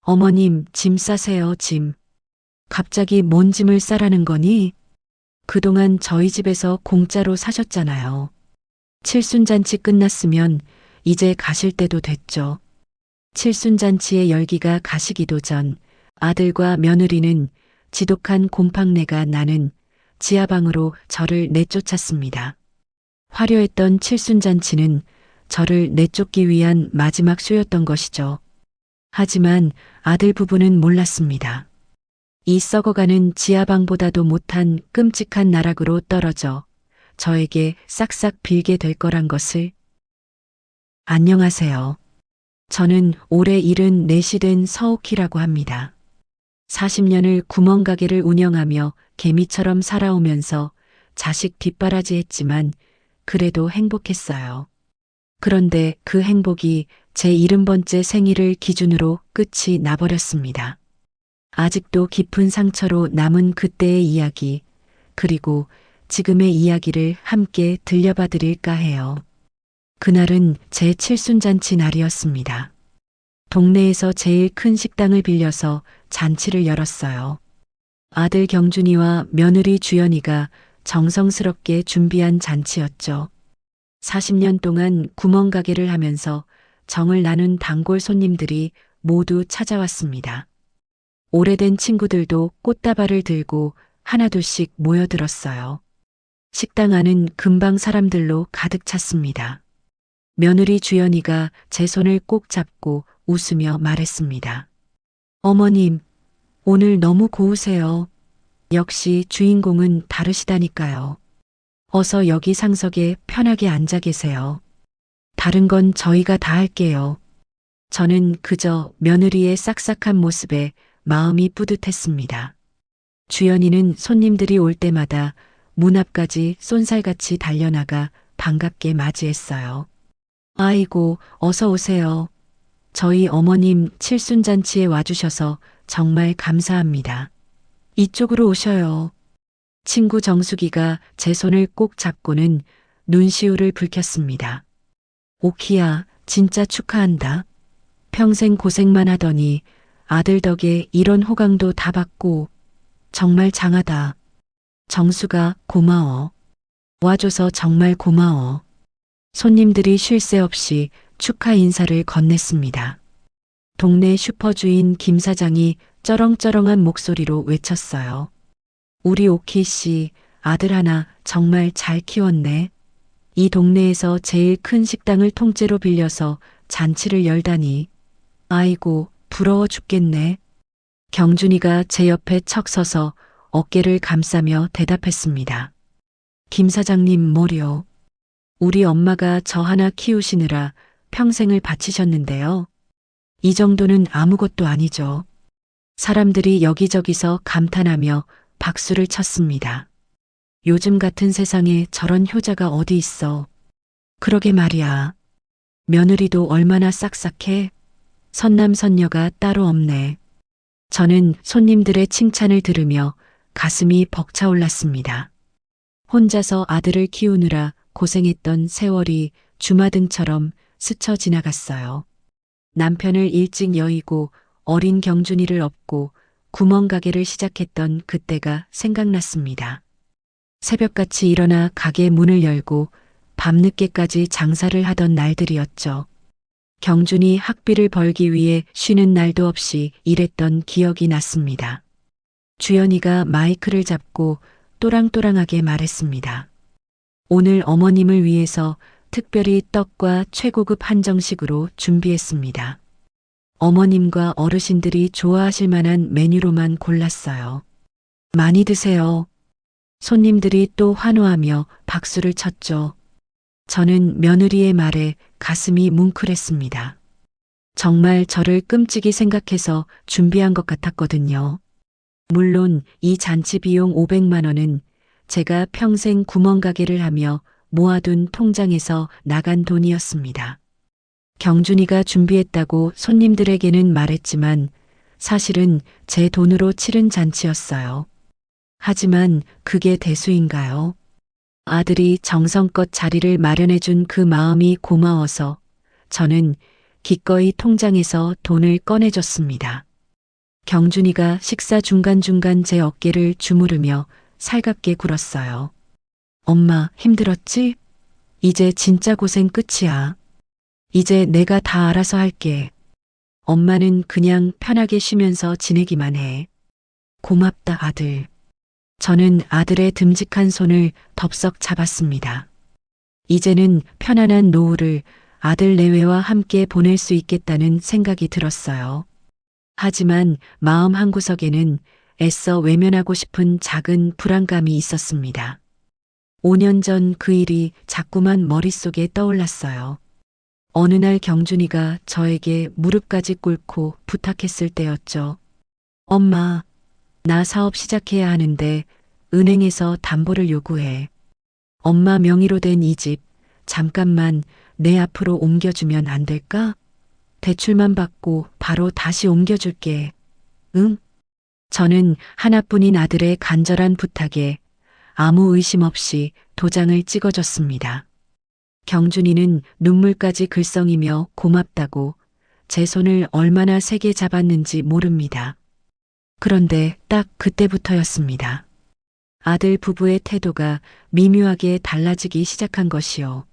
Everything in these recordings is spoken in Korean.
어머님, 짐 싸세요, 짐. 갑자기 뭔 짐을 싸라는 거니? 그동안 저희 집에서 공짜로 사셨잖아요. 칠순잔치 끝났으면 이제 가실 때도 됐죠. 칠순잔치의 열기가 가시기도 전 아들과 며느리는 지독한 곰팡내가 나는 지하방으로 저를 내쫓았습니다. 화려했던 칠순잔치는 저를 내쫓기 위한 마지막 쇼였던 것이죠. 하지만 아들 부부는 몰랐습니다. 이 썩어가는 지하방보다도 못한 끔찍한 나락으로 떨어져 저에게 싹싹 빌게 될 거란 것을. 안녕하세요. 저는 올해 74시 된 서옥희라고 합니다. 40년을 구멍가게를 운영하며 개미처럼 살아오면서 자식 뒷바라지했지만 그래도 행복했어요. 그런데 그 행복이 제 70번째 생일을 기준으로 끝이 나버렸습니다. 아직도 깊은 상처로 남은 그때의 이야기, 그리고 지금의 이야기를 함께 들려봐 드릴까 해요. 그날은 제 칠순잔치 날이었습니다. 동네에서 제일 큰 식당을 빌려서 잔치를 열었어요. 아들 경준이와 며느리 주연이가 정성스럽게 준비한 잔치였죠. 40년 동안 구멍가게를 하면서 정을 나눈 단골 손님들이 모두 찾아왔습니다. 오래된 친구들도 꽃다발을 들고 하나둘씩 모여들었어요. 식당 안은 금방 사람들로 가득 찼습니다. 며느리 주연이가 제 손을 꼭 잡고 웃으며 말했습니다. 어머님, 오늘 너무 고우세요. 역시 주인공은 다르시다니까요. 어서 여기 상석에 편하게 앉아 계세요. 다른 건 저희가 다 할게요. 저는 그저 며느리의 싹싹한 모습에 마음이 뿌듯했습니다. 주연이는 손님들이 올 때마다 문 앞까지 쏜살같이 달려나가 반갑게 맞이했어요. 아이고, 어서 오세요. 저희 어머님 칠순잔치에 와주셔서 정말 감사합니다. 이쪽으로 오셔요. 친구 정숙이가 제 손을 꼭 잡고는 눈시울을 붉혔습니다. 오키야, 진짜 축하한다. 평생 고생만 하더니 아들 덕에 이런 호강도 다 받고 정말 장하다. 정수가 고마워. 와줘서 정말 고마워. 손님들이 쉴 새 없이 축하 인사를 건넸습니다. 동네 슈퍼주인 김 사장이 쩌렁쩌렁한 목소리로 외쳤어요. 우리 오키 씨, 아들 하나 정말 잘 키웠네. 이 동네에서 제일 큰 식당을 통째로 빌려서 잔치를 열다니. 아이고, 부러워 죽겠네. 경준이가 제 옆에 척 서서 어깨를 감싸며 대답했습니다. 김 사장님 뭐려. 우리 엄마가 저 하나 키우시느라 평생을 바치셨는데요. 이 정도는 아무것도 아니죠. 사람들이 여기저기서 감탄하며 박수를 쳤습니다. 요즘 같은 세상에 저런 효자가 어디 있어. 그러게 말이야. 며느리도 얼마나 싹싹해. 선남선녀가 따로 없네. 저는 손님들의 칭찬을 들으며 가슴이 벅차올랐습니다. 혼자서 아들을 키우느라 고생했던 세월이 주마등처럼 스쳐 지나갔어요. 남편을 일찍 여의고 어린 경준이를 업고 구멍가게를 시작했던 그때가 생각났습니다. 새벽같이 일어나 가게 문을 열고 밤늦게까지 장사를 하던 날들이었죠. 경준이 학비를 벌기 위해 쉬는 날도 없이 일했던 기억이 났습니다. 주연이가 마이크를 잡고 또랑또랑하게 말했습니다. 오늘 어머님을 위해서 특별히 떡과 최고급 한정식으로 준비했습니다. 어머님과 어르신들이 좋아하실 만한 메뉴로만 골랐어요. 많이 드세요. 손님들이 또 환호하며 박수를 쳤죠. 저는 며느리의 말에 가슴이 뭉클했습니다. 정말 저를 끔찍이 생각해서 준비한 것 같았거든요. 물론 이 잔치 비용 500만 원은 제가 평생 구멍가게를 하며 모아둔 통장에서 나간 돈이었습니다. 경준이가 준비했다고 손님들에게는 말했지만 사실은 제 돈으로 치른 잔치였어요. 하지만 그게 대수인가요? 아들이 정성껏 자리를 마련해준 그 마음이 고마워서 저는 기꺼이 통장에서 돈을 꺼내줬습니다. 경준이가 식사 중간중간 제 어깨를 주무르며 살갑게 굴었어요. 엄마, 힘들었지? 이제 진짜 고생 끝이야. 이제 내가 다 알아서 할게. 엄마는 그냥 편하게 쉬면서 지내기만 해. 고맙다, 아들. 저는 아들의 듬직한 손을 덥석 잡았습니다. 이제는 편안한 노후를 아들 내외와 함께 보낼 수 있겠다는 생각이 들었어요. 하지만 마음 한구석에는 애써 외면하고 싶은 작은 불안감이 있었습니다. 5년 전 그 일이 자꾸만 머릿속에 떠올랐어요. 어느 날 경준이가 저에게 무릎까지 꿇고 부탁했을 때였죠. 엄마, 나 사업 시작해야 하는데 은행에서 담보를 요구해. 엄마 명의로 된 이 집 잠깐만 내 앞으로 옮겨주면 안 될까? 대출만 받고 바로 다시 옮겨줄게. 응? 저는 하나뿐인 아들의 간절한 부탁에 아무 의심 없이 도장을 찍어줬습니다. 경준이는 눈물까지 글썽이며 고맙다고 제 손을 얼마나 세게 잡았는지 모릅니다. 그런데 딱 그때부터였습니다. 아들 부부의 태도가 미묘하게 달라지기 시작한 것이요.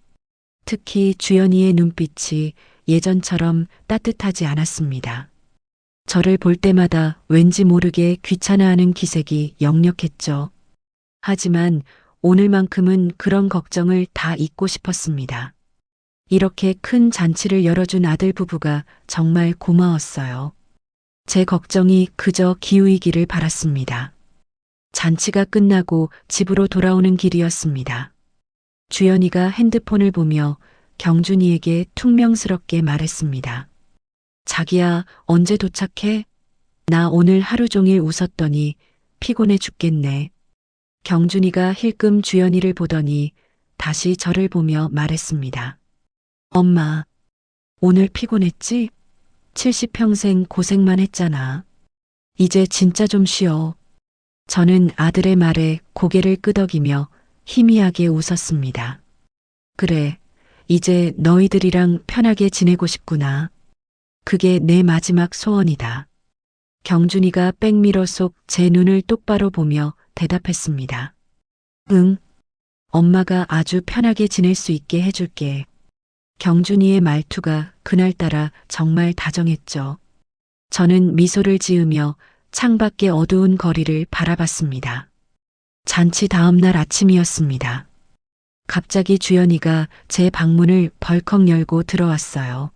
특히 주연이의 눈빛이 예전처럼 따뜻하지 않았습니다. 저를 볼 때마다 왠지 모르게 귀찮아하는 기색이 역력했죠. 하지만 오늘만큼은 그런 걱정을 다 잊고 싶었습니다. 이렇게 큰 잔치를 열어준 아들 부부가 정말 고마웠어요. 제 걱정이 그저 기우이기를 바랐습니다. 잔치가 끝나고 집으로 돌아오는 길이었습니다. 주연이가 핸드폰을 보며 경준이에게 퉁명스럽게 말했습니다. 자기야, 언제 도착해? 나 오늘 하루 종일 웃었더니 피곤해 죽겠네. 경준이가 힐끔 주연이를 보더니 다시 저를 보며 말했습니다. 엄마, 오늘 피곤했지? 70평생 고생만 했잖아. 이제 진짜 좀 쉬어. 저는 아들의 말에 고개를 끄덕이며 희미하게 웃었습니다. 그래, 이제 너희들이랑 편하게 지내고 싶구나. 그게 내 마지막 소원이다. 경준이가 백미러 속 제 눈을 똑바로 보며 대답했습니다. 응, 엄마가 아주 편하게 지낼 수 있게 해줄게. 경준이의 말투가 그날따라 정말 다정했죠. 저는 미소를 지으며 창밖의 어두운 거리를 바라봤습니다. 잔치 다음 날 아침이었습니다. 갑자기 주연이가 제 방문을 벌컥 열고 들어왔어요.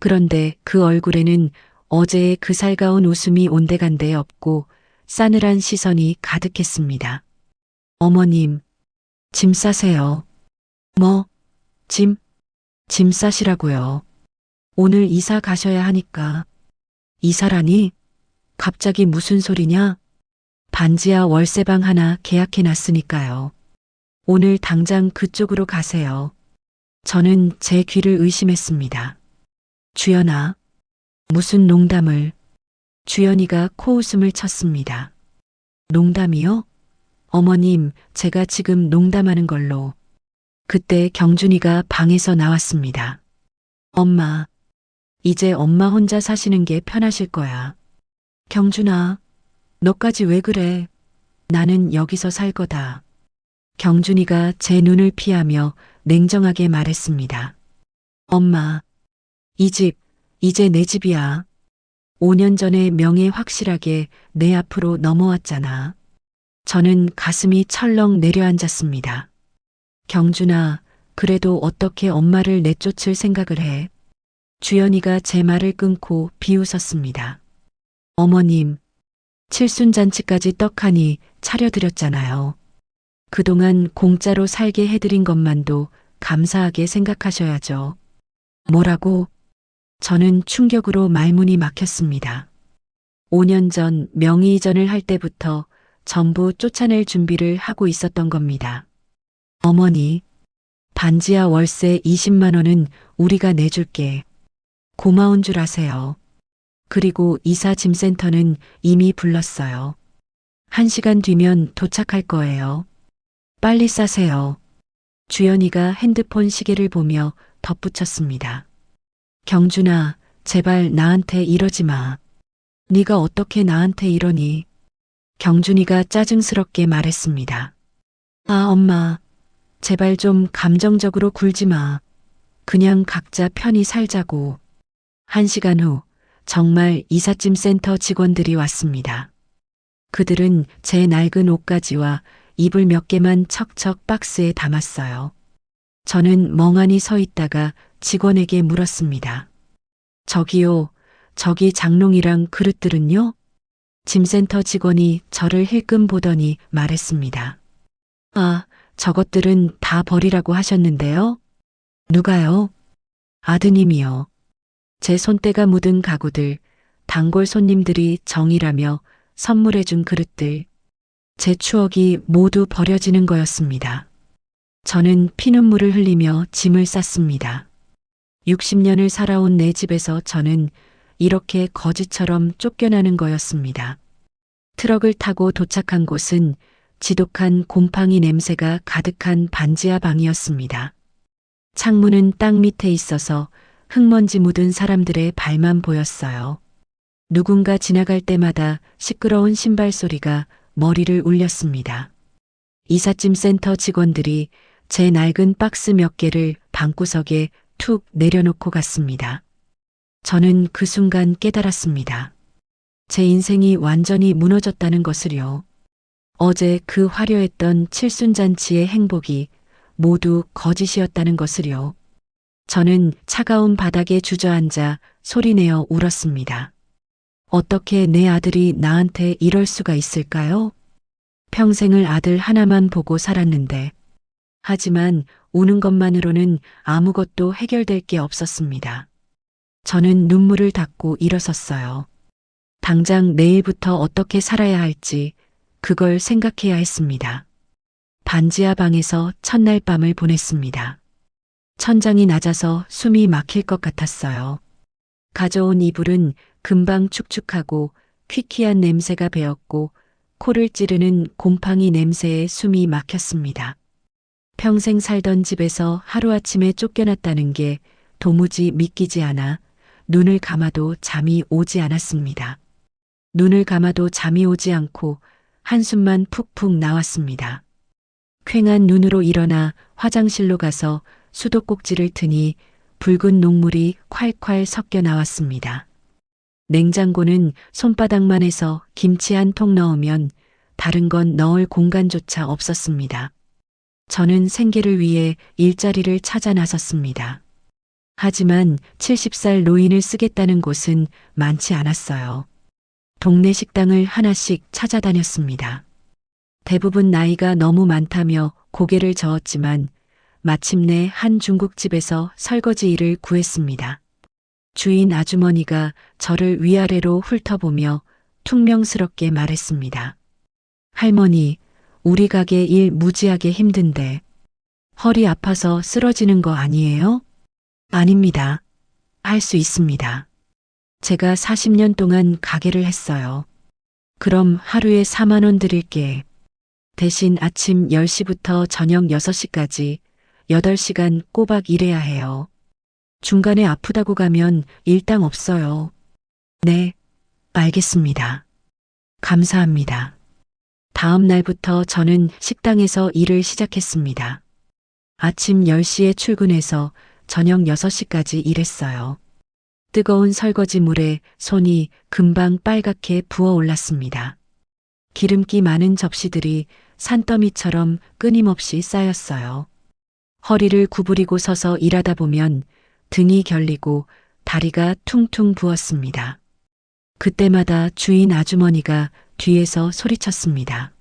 그런데 그 얼굴에는 어제의 그 살가운 웃음이 온데간데 없고 싸늘한 시선이 가득했습니다. 어머님, 짐 싸세요. 뭐, 짐? 짐 싸시라고요. 오늘 이사 가셔야 하니까. 이사라니? 갑자기 무슨 소리냐? 반지하 월세방 하나 계약해 놨으니까요. 오늘 당장 그쪽으로 가세요. 저는 제 귀를 의심했습니다. 주연아, 무슨 농담을. 주연이가 코웃음을 쳤습니다. 농담이요? 어머님, 제가 지금 농담하는 걸로. 그때 경준이가 방에서 나왔습니다. 엄마, 이제 엄마 혼자 사시는 게 편하실 거야. 경준아, 너까지 왜 그래? 나는 여기서 살 거다. 경준이가 제 눈을 피하며 냉정하게 말했습니다. 엄마, 이 집, 이제 내 집이야. 5년 전에 명예 확실하게 내 앞으로 넘어왔잖아. 저는 가슴이 철렁 내려앉았습니다. 경준아, 그래도 어떻게 엄마를 내쫓을 생각을 해? 주연이가 제 말을 끊고 비웃었습니다. 어머님, 칠순잔치까지 떡하니 차려드렸잖아요. 그동안 공짜로 살게 해드린 것만도 감사하게 생각하셔야죠. 뭐라고? 저는 충격으로 말문이 막혔습니다. 5년 전 명의 이전을 할 때부터 전부 쫓아낼 준비를 하고 있었던 겁니다. 어머니, 반지하 월세 20만 원은 우리가 내줄게. 고마운 줄 아세요. 그리고 이사 짐센터는 이미 불렀어요. 1시간 뒤면 도착할 거예요. 빨리 싸세요. 주연이가 핸드폰 시계를 보며 덧붙였습니다. 경준아, 제발 나한테 이러지 마. 네가 어떻게 나한테 이러니? 경준이가 짜증스럽게 말했습니다. 아, 엄마. 제발 좀 감정적으로 굴지 마. 그냥 각자 편히 살자고. 1시간 후 정말 이삿짐 센터 직원들이 왔습니다. 그들은 제 낡은 옷가지와 이불 몇 개만 척척 박스에 담았어요. 저는 멍하니 서 있다가 직원에게 물었습니다. 저기요, 저기 장롱이랑 그릇들은요? 짐센터 직원이 저를 힐끔 보더니 말했습니다. 아, 저것들은 다 버리라고 하셨는데요? 누가요? 아드님이요. 제 손때가 묻은 가구들, 단골 손님들이 정이라며 선물해준 그릇들, 제 추억이 모두 버려지는 거였습니다. 저는 피눈물을 흘리며 짐을 쌌습니다. 60년을 살아온 내 집에서 저는 이렇게 거지처럼 쫓겨나는 거였습니다. 트럭을 타고 도착한 곳은 지독한 곰팡이 냄새가 가득한 반지하 방이었습니다. 창문은 땅 밑에 있어서 흙먼지 묻은 사람들의 발만 보였어요. 누군가 지나갈 때마다 시끄러운 신발 소리가 머리를 울렸습니다. 이삿짐 센터 직원들이 제 낡은 박스 몇 개를 방구석에 툭 내려놓고 갔습니다. 저는 그 순간 깨달았습니다. 제 인생이 완전히 무너졌다는 것을요. 어제 그 화려했던 칠순잔치의 행복이 모두 거짓이었다는 것을요. 저는 차가운 바닥에 주저앉아 소리내어 울었습니다. 어떻게 내 아들이 나한테 이럴 수가 있을까요? 평생을 아들 하나만 보고 살았는데. 하지만 우는 것만으로는 아무것도 해결될 게 없었습니다. 저는 눈물을 닦고 일어섰어요. 당장 내일부터 어떻게 살아야 할지 그걸 생각해야 했습니다. 반지하 방에서 첫날 밤을 보냈습니다. 천장이 낮아서 숨이 막힐 것 같았어요. 가져온 이불은 금방 축축하고 퀴퀴한 냄새가 배었고 코를 찌르는 곰팡이 냄새에 숨이 막혔습니다. 평생 살던 집에서 하루아침에 쫓겨났다는 게 도무지 믿기지 않아 눈을 감아도 잠이 오지 않았습니다. 눈을 감아도 잠이 오지 않고 한숨만 푹푹 나왔습니다. 퀭한 눈으로 일어나 화장실로 가서 수도꼭지를 트니 붉은 녹물이 콸콸 섞여 나왔습니다. 냉장고는 손바닥만 해서 김치 한 통 넣으면 다른 건 넣을 공간조차 없었습니다. 저는 생계를 위해 일자리를 찾아 나섰습니다. 하지만 70살 노인을 쓰겠다는 곳은 많지 않았어요. 동네 식당을 하나씩 찾아다녔습니다. 대부분 나이가 너무 많다며 고개를 저었지만 마침내 한 중국집에서 설거지 일을 구했습니다. 주인 아주머니가 저를 위아래로 훑어보며 퉁명스럽게 말했습니다. 할머니, 우리 가게 일 무지하게 힘든데 허리 아파서 쓰러지는 거 아니에요? 아닙니다. 할 수 있습니다. 제가 40년 동안 가게를 했어요. 그럼 하루에 4만 원 드릴게. 대신 아침 10시부터 저녁 6시까지 8시간 꼬박 일해야 해요. 중간에 아프다고 가면 일당 없어요. 네, 알겠습니다. 감사합니다. 다음 날부터 저는 식당에서 일을 시작했습니다. 아침 10시에 출근해서 저녁 6시까지 일했어요. 뜨거운 설거지 물에 손이 금방 빨갛게 부어올랐습니다. 기름기 많은 접시들이 산더미처럼 끊임없이 쌓였어요. 허리를 구부리고 서서 일하다 보면 등이 결리고 다리가 퉁퉁 부었습니다. 그때마다 주인 아주머니가 뒤에서 소리쳤습니다.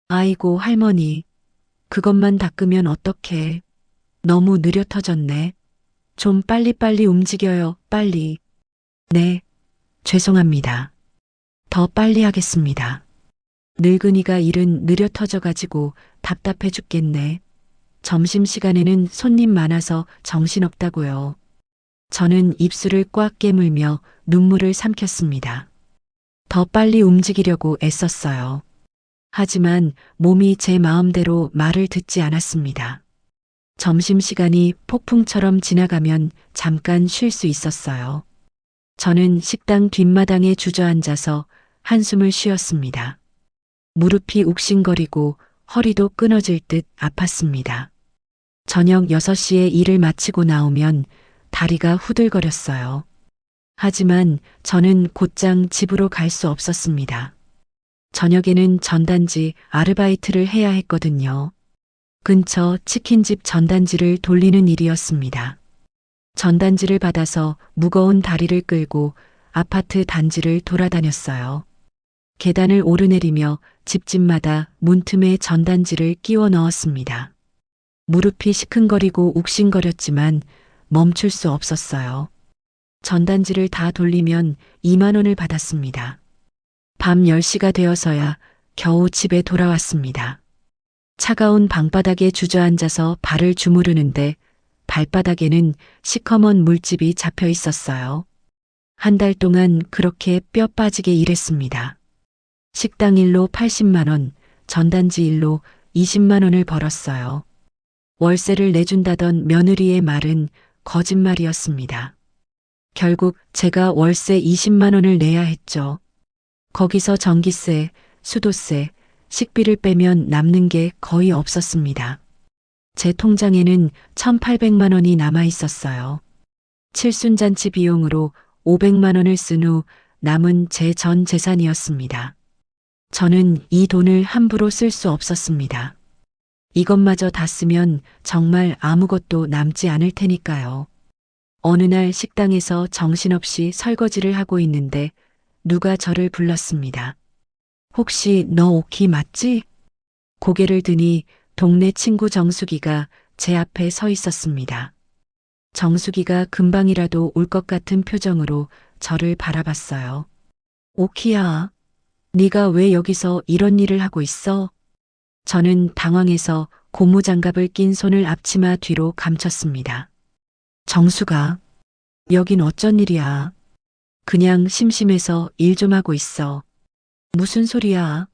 아이고 할머니, 그것만 닦으면 어떡해. 너무 느려 터졌네. 좀 빨리빨리 움직여요, 빨리. 네, 죄송합니다. 더 빨리 하겠습니다. 늙은이가 일은 느려 터져가지고 답답해 죽겠네. 점심시간에는 손님 많아서 정신없다고요. 저는 입술을 꽉 깨물며 눈물을 삼켰습니다. 더 빨리 움직이려고 애썼어요. 하지만 몸이 제 마음대로 말을 듣지 않았습니다. 점심시간이 폭풍처럼 지나가면 잠깐 쉴 수 있었어요. 저는 식당 뒷마당에 주저앉아서 한숨을 쉬었습니다. 무릎이 욱신거리고 허리도 끊어질 듯 아팠습니다. 저녁 6시에 일을 마치고 나오면 다리가 후들거렸어요. 하지만 저는 곧장 집으로 갈 수 없었습니다. 저녁에는 전단지 아르바이트를 해야 했거든요. 근처 치킨집 전단지를 돌리는 일이었습니다. 전단지를 받아서 무거운 다리를 끌고 아파트 단지를 돌아다녔어요. 계단을 오르내리며 집집마다 문틈에 전단지를 끼워 넣었습니다. 무릎이 시큰거리고 욱신거렸지만 멈출 수 없었어요. 전단지를 다 돌리면 2만 원을 받았습니다. 밤 10시가 되어서야 겨우 집에 돌아왔습니다. 차가운 방바닥에 주저앉아서 발을 주무르는데 발바닥에는 시커먼 물집이 잡혀 있었어요. 한 달 동안 그렇게 뼈 빠지게 일했습니다. 식당 일로 80만 원, 전단지 일로 20만 원을 벌었어요. 월세를 내준다던 며느리의 말은 거짓말이었습니다. 결국 제가 월세 20만 원을 내야 했죠. 거기서 전기세, 수도세, 식비를 빼면 남는 게 거의 없었습니다. 제 통장에는 1,800만 원이 남아 있었어요. 칠순잔치 비용으로 500만 원을 쓴 후 남은 제 전 재산이었습니다. 저는 이 돈을 함부로 쓸 수 없었습니다. 이것마저 다 쓰면 정말 아무것도 남지 않을 테니까요. 어느 날 식당에서 정신없이 설거지를 하고 있는데 누가 저를 불렀습니다. 혹시 너 오키 맞지? 고개를 드니 동네 친구 정수기가 제 앞에 서 있었습니다. 정수기가 금방이라도 올 것 같은 표정으로 저를 바라봤어요. 오키야, 네가 왜 여기서 이런 일을 하고 있어? 저는 당황해서 고무장갑을 낀 손을 앞치마 뒤로 감췄습니다. 정수가, 여긴 어쩐 일이야? 그냥 심심해서 일 좀 하고 있어. 무슨 소리야?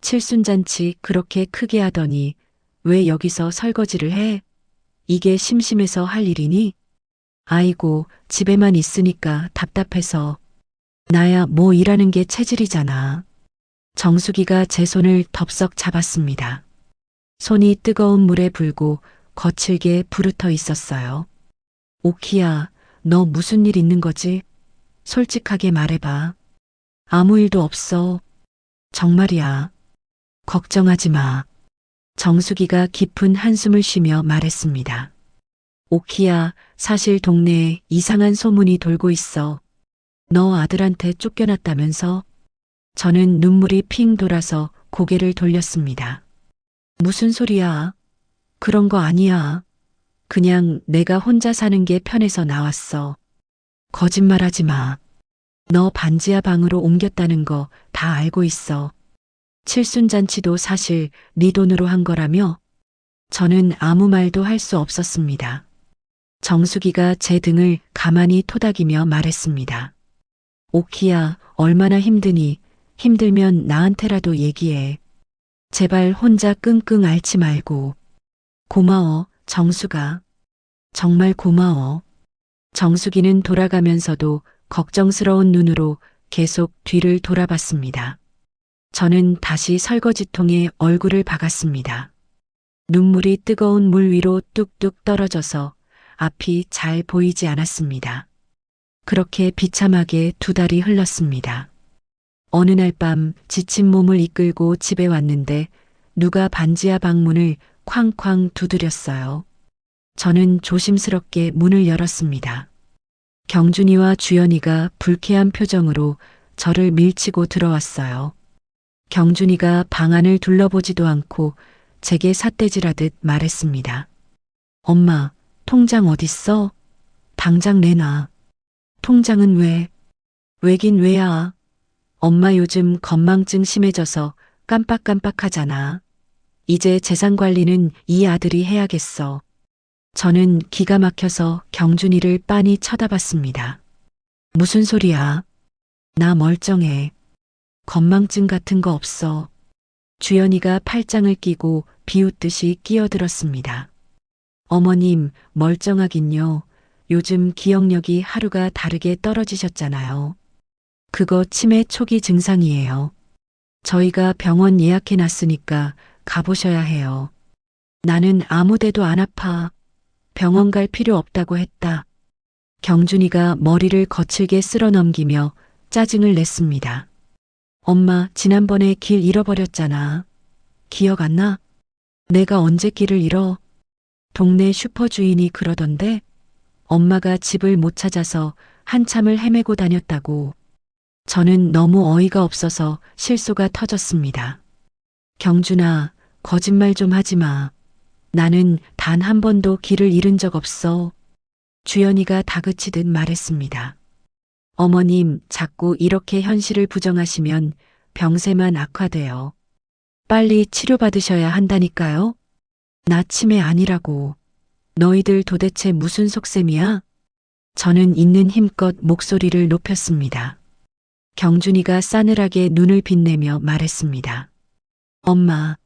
칠순잔치 그렇게 크게 하더니 왜 여기서 설거지를 해? 이게 심심해서 할 일이니? 아이고, 집에만 있으니까 답답해서. 나야 뭐 일하는 게 체질이잖아. 정수기가 제 손을 덥석 잡았습니다. 손이 뜨거운 물에 불고 거칠게 부르터 있었어요. 오키야, 너 무슨 일 있는 거지? 솔직하게 말해봐. 아무 일도 없어. 정말이야. 걱정하지 마. 정수기가 깊은 한숨을 쉬며 말했습니다. 오키야, 사실 동네에 이상한 소문이 돌고 있어. 너 아들한테 쫓겨났다면서? 저는 눈물이 핑 돌아서 고개를 돌렸습니다. 무슨 소리야? 그런 거 아니야. 그냥 내가 혼자 사는 게 편해서 나왔어. 거짓말하지 마. 너 반지하 방으로 옮겼다는 거 다 알고 있어. 칠순잔치도 사실 네 돈으로 한 거라며? 저는 아무 말도 할 수 없었습니다. 정수기가 제 등을 가만히 토닥이며 말했습니다. 오키야, 얼마나 힘드니? 힘들면 나한테라도 얘기해. 제발 혼자 끙끙 앓지 말고. 고마워, 정수가. 정말 고마워. 정수기는 돌아가면서도 걱정스러운 눈으로 계속 뒤를 돌아봤습니다. 저는 다시 설거지통에 얼굴을 박았습니다. 눈물이 뜨거운 물 위로 뚝뚝 떨어져서 앞이 잘 보이지 않았습니다. 그렇게 비참하게 2달이 흘렀습니다. 어느 날 밤 지친 몸을 이끌고 집에 왔는데 누가 반지하 방문을 쾅쾅 두드렸어요. 저는 조심스럽게 문을 열었습니다. 경준이와 주연이가 불쾌한 표정으로 저를 밀치고 들어왔어요. 경준이가 방 안을 둘러보지도 않고 제게 삿대질하듯 말했습니다. 엄마, 통장 어딨어? 당장 내놔. 통장은 왜? 왜긴 왜야? 엄마 요즘 건망증 심해져서 깜빡깜빡하잖아. 이제 재산 관리는 이 아들이 해야겠어. 저는 기가 막혀서 경준이를 빤히 쳐다봤습니다. 무슨 소리야? 나 멀쩡해. 건망증 같은 거 없어. 주연이가 팔짱을 끼고 비웃듯이 끼어들었습니다. 어머님, 멀쩡하긴요. 요즘 기억력이 하루가 다르게 떨어지셨잖아요. 그거 치매 초기 증상이에요. 저희가 병원 예약해 놨으니까 가보셔야 해요. 나는 아무 데도 안 아파. 병원 갈 필요 없다고 했다. 경준이가 머리를 거칠게 쓸어 넘기며 짜증을 냈습니다. 엄마, 지난번에 길 잃어버렸잖아. 기억 안 나? 내가 언제 길을 잃어? 동네 슈퍼 주인이 그러던데 엄마가 집을 못 찾아서 한참을 헤매고 다녔다고. 저는 너무 어이가 없어서 실소가 터졌습니다. 경준아, 거짓말 좀 하지 마. 나는 단 한 번도 길을 잃은 적 없어. 주연이가 다그치듯 말했습니다. 어머님, 자꾸 이렇게 현실을 부정하시면 병세만 악화돼요. 빨리 치료받으셔야 한다니까요? 나 치매 아니라고. 너희들 도대체 무슨 속셈이야? 저는 있는 힘껏 목소리를 높였습니다. 경준이가 싸늘하게 눈을 빛내며 말했습니다. 엄마,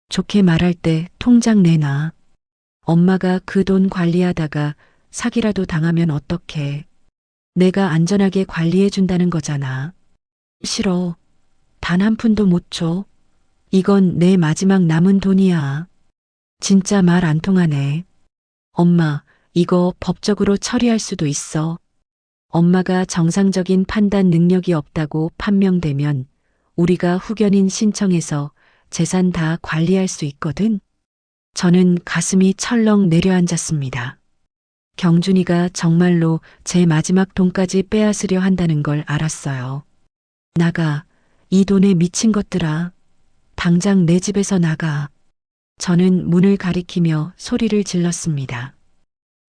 좋게 말할 때 통장 내놔. 엄마가 그 돈 관리하다가 사기라도 당하면 어떡해. 내가 안전하게 관리해 준다는 거잖아. 싫어. 단 한 푼도 못 줘. 이건 내 마지막 남은 돈이야. 진짜 말 안 통하네. 엄마, 이거 법적으로 처리할 수도 있어. 엄마가 정상적인 판단 능력이 없다고 판명되면 우리가 후견인 신청해서 재산 다 관리할 수 있거든. 저는 가슴이 철렁 내려앉았습니다. 경준이가 정말로 제 마지막 돈까지 빼앗으려 한다는 걸 알았어요. 나가, 이 돈에 미친 것들아. 당장 내 집에서 나가. 저는 문을 가리키며 소리를 질렀습니다.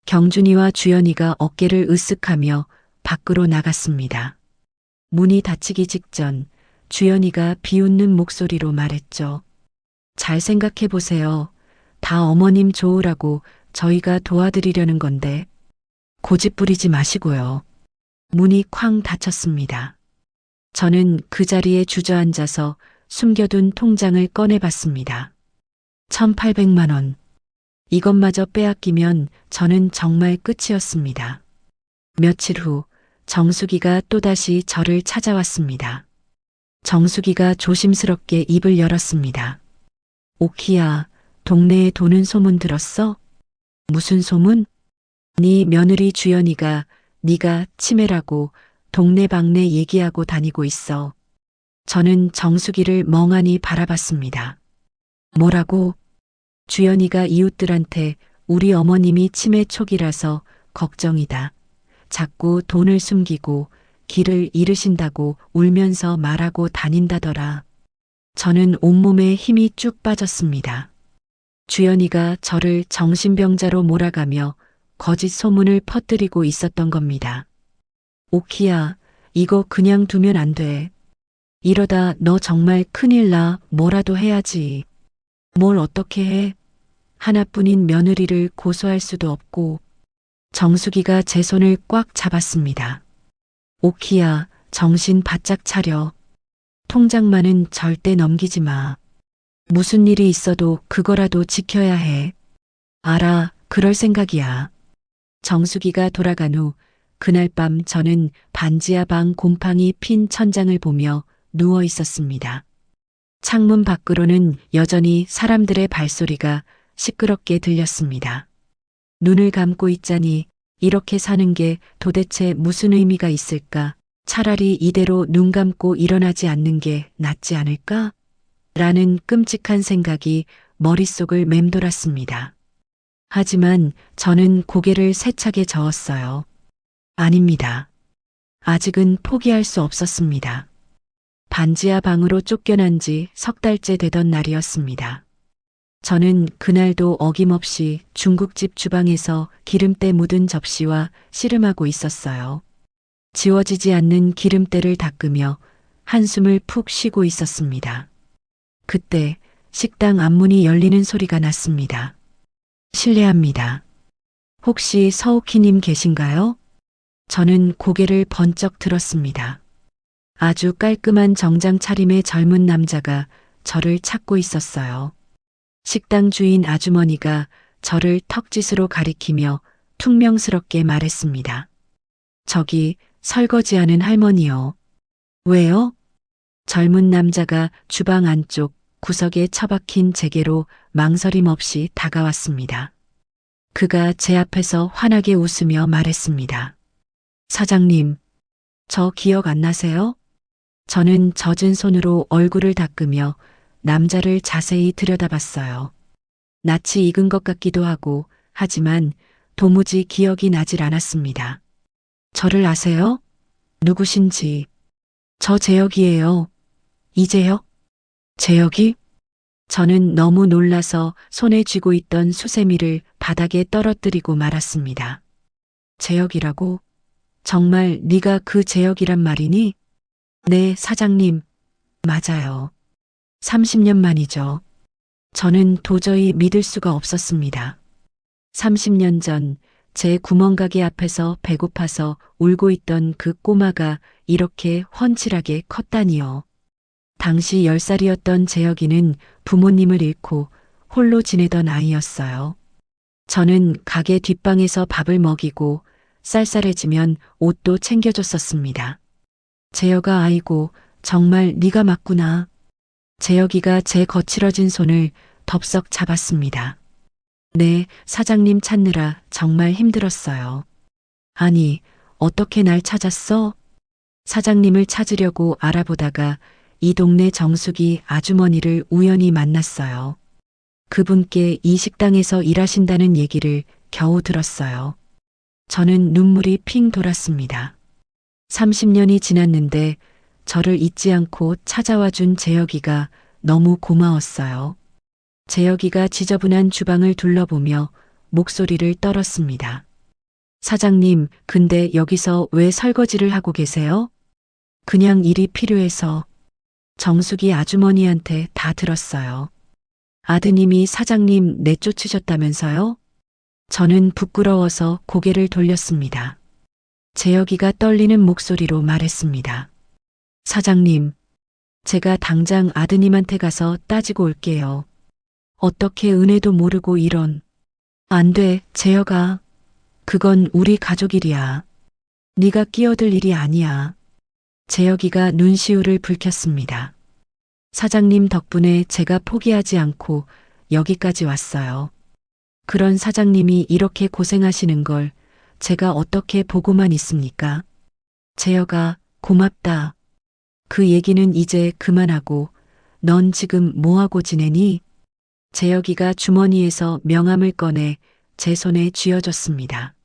경준이와 주연이가 어깨를 으쓱하며 밖으로 나갔습니다. 문이 닫히기 직전 주연이가 비웃는 목소리로 말했죠. 잘 생각해 보세요. 다 어머님 좋으라고 저희가 도와드리려는 건데 고집 부리지 마시고요. 문이 쾅 닫혔습니다. 저는 그 자리에 주저앉아서 숨겨둔 통장을 꺼내봤습니다. 1,800만 원. 이것마저 빼앗기면 저는 정말 끝이었습니다. 며칠 후 정수기가 또다시 저를 찾아왔습니다. 정수기가 조심스럽게 입을 열었습니다. 오키야, 동네에 도는 소문 들었어? 무슨 소문? 네 며느리 주연이가 네가 치매라고 동네방네 얘기하고 다니고 있어. 저는 정수기를 멍하니 바라봤습니다. 뭐라고? 주연이가 이웃들한테 우리 어머님이 치매 초기라서 걱정이다. 자꾸 돈을 숨기고 길을 잃으신다고 울면서 말하고 다닌다더라. 저는 온몸에 힘이 쭉 빠졌습니다. 주연이가 저를 정신병자로 몰아가며 거짓 소문을 퍼뜨리고 있었던 겁니다. 오키야, 이거 그냥 두면 안 돼. 이러다 너 정말 큰일 나. 뭐라도 해야지. 뭘 어떻게 해? 하나뿐인 며느리를 고소할 수도 없고. 정수기가 제 손을 꽉 잡았습니다. 오키야, 정신 바짝 차려. 통장만은 절대 넘기지 마. 무슨 일이 있어도 그거라도 지켜야 해. 알아, 그럴 생각이야. 정수기가 돌아간 후 그날 밤 저는 반지하 방 곰팡이 핀 천장을 보며 누워 있었습니다. 창문 밖으로는 여전히 사람들의 발소리가 시끄럽게 들렸습니다. 눈을 감고 있자니 이렇게 사는 게 도대체 무슨 의미가 있을까? 차라리 이대로 눈 감고 일어나지 않는 게 낫지 않을까? 라는 끔찍한 생각이 머릿속을 맴돌았습니다. 하지만 저는 고개를 세차게 저었어요. 아닙니다. 아직은 포기할 수 없었습니다. 반지하 방으로 쫓겨난 지 3달째 되던 날이었습니다. 저는 그날도 어김없이 중국집 주방에서 기름때 묻은 접시와 씨름하고 있었어요. 지워지지 않는 기름때를 닦으며 한숨을 푹 쉬고 있었습니다. 그때 식당 앞문이 열리는 소리가 났습니다. 실례합니다. 혹시 서옥희님 계신가요? 저는 고개를 번쩍 들었습니다. 아주 깔끔한 정장 차림의 젊은 남자가 저를 찾고 있었어요. 식당 주인 아주머니가 저를 턱짓으로 가리키며 퉁명스럽게 말했습니다. 저기 설거지하는 할머니요. 왜요? 젊은 남자가 주방 안쪽 구석에 처박힌 제게로 망설임 없이 다가왔습니다. 그가 제 앞에서 환하게 웃으며 말했습니다. 사장님, 저 기억 안 나세요? 저는 젖은 손으로 얼굴을 닦으며 남자를 자세히 들여다봤어요. 낯이 익은 것 같기도 하고 하지만 도무지 기억이 나질 않았습니다. 저를 아세요? 누구신지. 저 재혁이에요. 이재혁? 재혁이? 저는 너무 놀라서 손에 쥐고 있던 수세미를 바닥에 떨어뜨리고 말았습니다. 재혁이라고? 정말 네가 그 재혁이란 말이니? 네, 사장님. 맞아요. 30년 만이죠. 저는 도저히 믿을 수가 없었습니다. 30년 전 제 구멍가게 앞에서 배고파서 울고 있던 그 꼬마가 이렇게 훤칠하게 컸다니요. 당시 10살이었던 재혁이는 부모님을 잃고 홀로 지내던 아이였어요. 저는 가게 뒷방에서 밥을 먹이고 쌀쌀해지면 옷도 챙겨줬었습니다. 재혁아, 아이고 정말 네가 맞구나. 재혁이가 제 거칠어진 손을 덥석 잡았습니다. 네, 사장님 찾느라 정말 힘들었어요. 아니, 어떻게 날 찾았어? 사장님을 찾으려고 알아보다가 이 동네 정수기 아주머니를 우연히 만났어요. 그분께 이 식당에서 일하신다는 얘기를 겨우 들었어요. 저는 눈물이 핑 돌았습니다. 30년이 지났는데 저를 잊지 않고 찾아와 준 재혁이가 너무 고마웠어요. 재혁이가 지저분한 주방을 둘러보며 목소리를 떨었습니다. 사장님, 근데 여기서 왜 설거지를 하고 계세요? 그냥 일이 필요해서. 정수기 아주머니한테 다 들었어요. 아드님이 사장님 내쫓으셨다면서요? 저는 부끄러워서 고개를 돌렸습니다. 재혁이가 떨리는 목소리로 말했습니다. 사장님, 제가 당장 아드님한테 가서 따지고 올게요. 어떻게 은혜도 모르고 이런. 안 돼, 재혁아. 그건 우리 가족 일이야. 네가 끼어들 일이 아니야. 재혁이가 눈시울을 붉혔습니다. 사장님 덕분에 제가 포기하지 않고 여기까지 왔어요. 그런 사장님이 이렇게 고생하시는 걸 제가 어떻게 보고만 있습니까? 재혁아, 고맙다. 그 얘기는 이제 그만하고 넌 지금 뭐하고 지내니? 재혁이가 주머니에서 명함을 꺼내 제 손에 쥐어줬습니다.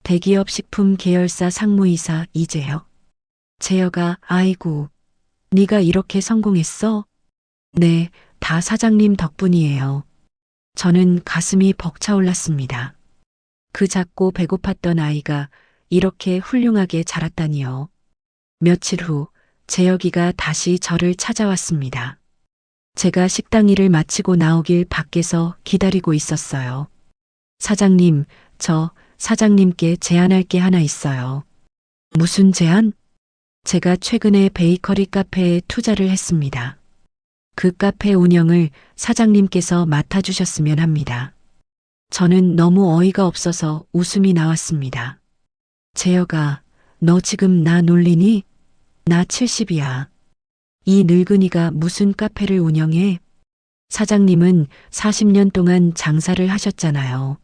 대기업 식품 계열사 상무이사 이재혁. 재혁아, 아이고, 네가 이렇게 성공했어? 네, 다 사장님 덕분이에요. 저는 가슴이 벅차올랐습니다. 그 작고 배고팠던 아이가 이렇게 훌륭하게 자랐다니요. 며칠 후 재혁이가 다시 저를 찾아왔습니다. 제가 식당 일을 마치고 나오길 밖에서 기다리고 있었어요. 사장님, 저 사장님께 제안할 게 하나 있어요. 무슨 제안? 제가 최근에 베이커리 카페에 투자를 했습니다. 그 카페 운영을 사장님께서 맡아주셨으면 합니다. 저는 너무 어이가 없어서 웃음이 나왔습니다. 재혁아, 너 지금 나 놀리니? 나 70이야. 이 늙은이가 무슨 카페를 운영해? 사장님은 40년 동안 장사를 하셨잖아요.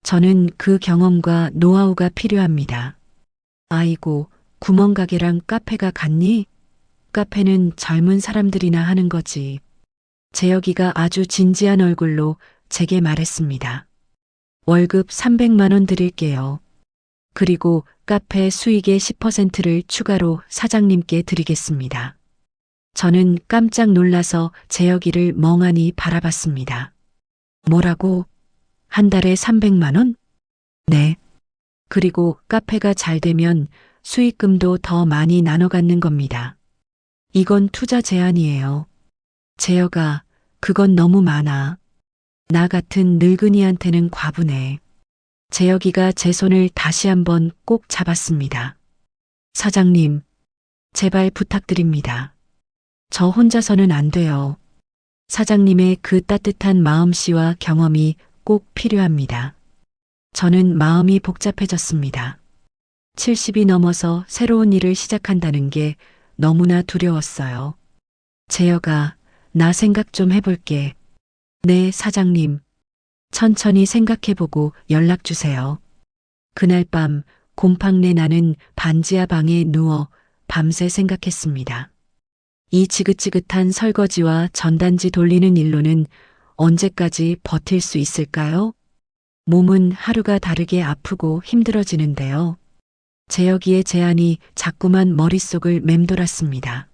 저는 그 경험과 노하우가 필요합니다. 아이고, 구멍가게랑 카페가 같니? 카페는 젊은 사람들이나 하는 거지. 재혁이가 아주 진지한 얼굴로 제게 말했습니다. 월급 300만 원 드릴게요. 그리고 카페 수익의 10%를 추가로 사장님께 드리겠습니다. 저는 깜짝 놀라서 재혁이를 멍하니 바라봤습니다. 뭐라고? 한 달에 300만 원? 네. 그리고 카페가 잘 되면 수익금도 더 많이 나눠 갖는 겁니다. 이건 투자 제안이에요. 재혁아, 그건 너무 많아. 나 같은 늙은이한테는 과분해. 재혁이가 제 손을 다시 한번 꼭 잡았습니다. 사장님, 제발 부탁드립니다. 저 혼자서는 안 돼요. 사장님의 그 따뜻한 마음씨와 경험이 꼭 필요합니다. 저는 마음이 복잡해졌습니다. 70이 넘어서 새로운 일을 시작한다는 게 너무나 두려웠어요. 재혁아, 나 생각 좀 해볼게. 네, 사장님. 천천히 생각해보고 연락 주세요. 그날 밤 곰팡내 나는 반지하 방에 누워 밤새 생각했습니다. 이 지긋지긋한 설거지와 전단지 돌리는 일로는 언제까지 버틸 수 있을까요? 몸은 하루가 다르게 아프고 힘들어지는데요. 재혁이의 제안이 자꾸만 머릿속을 맴돌았습니다.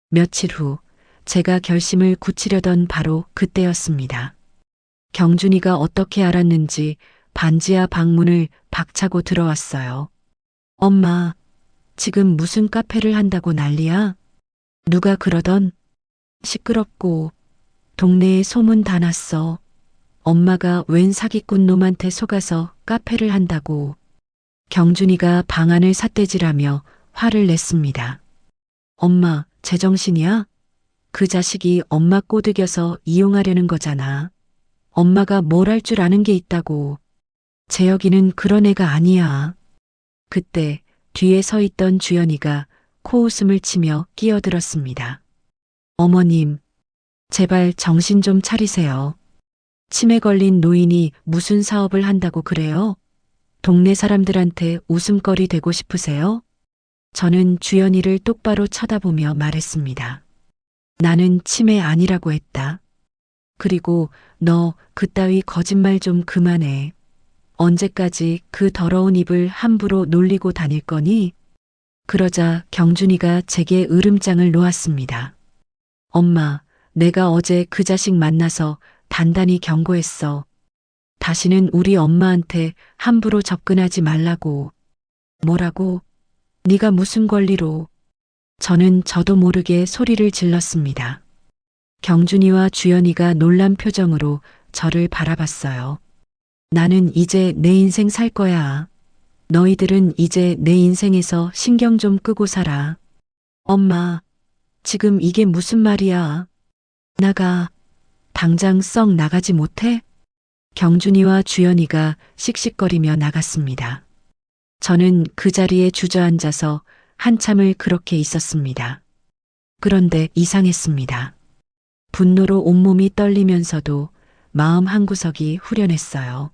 며칠 후 제가 결심을 굳히려던 바로 그때였습니다. 경준이가 어떻게 알았는지 반지하 방문을 박차고 들어왔어요. 엄마, 지금 무슨 카페를 한다고 난리야? 누가 그러던? 시끄럽고 동네에 소문 다 났어. 엄마가 웬 사기꾼 놈한테 속아서 카페를 한다고. 경준이가 방안을 삿대질하며 화를 냈습니다. 엄마, 제정신이야? 그 자식이 엄마 꼬드겨서 이용하려는 거잖아. 엄마가 뭘 할 줄 아는 게 있다고. 재혁이는 그런 애가 아니야. 그때 뒤에 서 있던 주연이가 코웃음을 치며 끼어들었습니다. 어머님, 제발 정신 좀 차리세요. 치매 걸린 노인이 무슨 사업을 한다고 그래요? 동네 사람들한테 웃음거리 되고 싶으세요? 저는 주연이를 똑바로 쳐다보며 말했습니다. 나는 치매 아니라고 했다. 그리고 너 그따위 거짓말 좀 그만해. 언제까지 그 더러운 입을 함부로 놀리고 다닐 거니? 그러자 경준이가 제게 으름장을 놓았습니다. 엄마, 내가 어제 그 자식 만나서 단단히 경고했어. 다시는 우리 엄마한테 함부로 접근하지 말라고. 뭐라고? 네가 무슨 권리로? 저는 저도 모르게 소리를 질렀습니다. 경준이와 주연이가 놀란 표정으로 저를 바라봤어요. 나는 이제 내 인생 살 거야. 너희들은 이제 내 인생에서 신경 좀 끄고 살아. 엄마, 지금 이게 무슨 말이야? 나가. 당장 썩 나가지 못해? 경준이와 주연이가 씩씩거리며 나갔습니다. 저는 그 자리에 주저앉아서 한참을 그렇게 있었습니다. 그런데 이상했습니다. 분노로 온몸이 떨리면서도 마음 한구석이 후련했어요.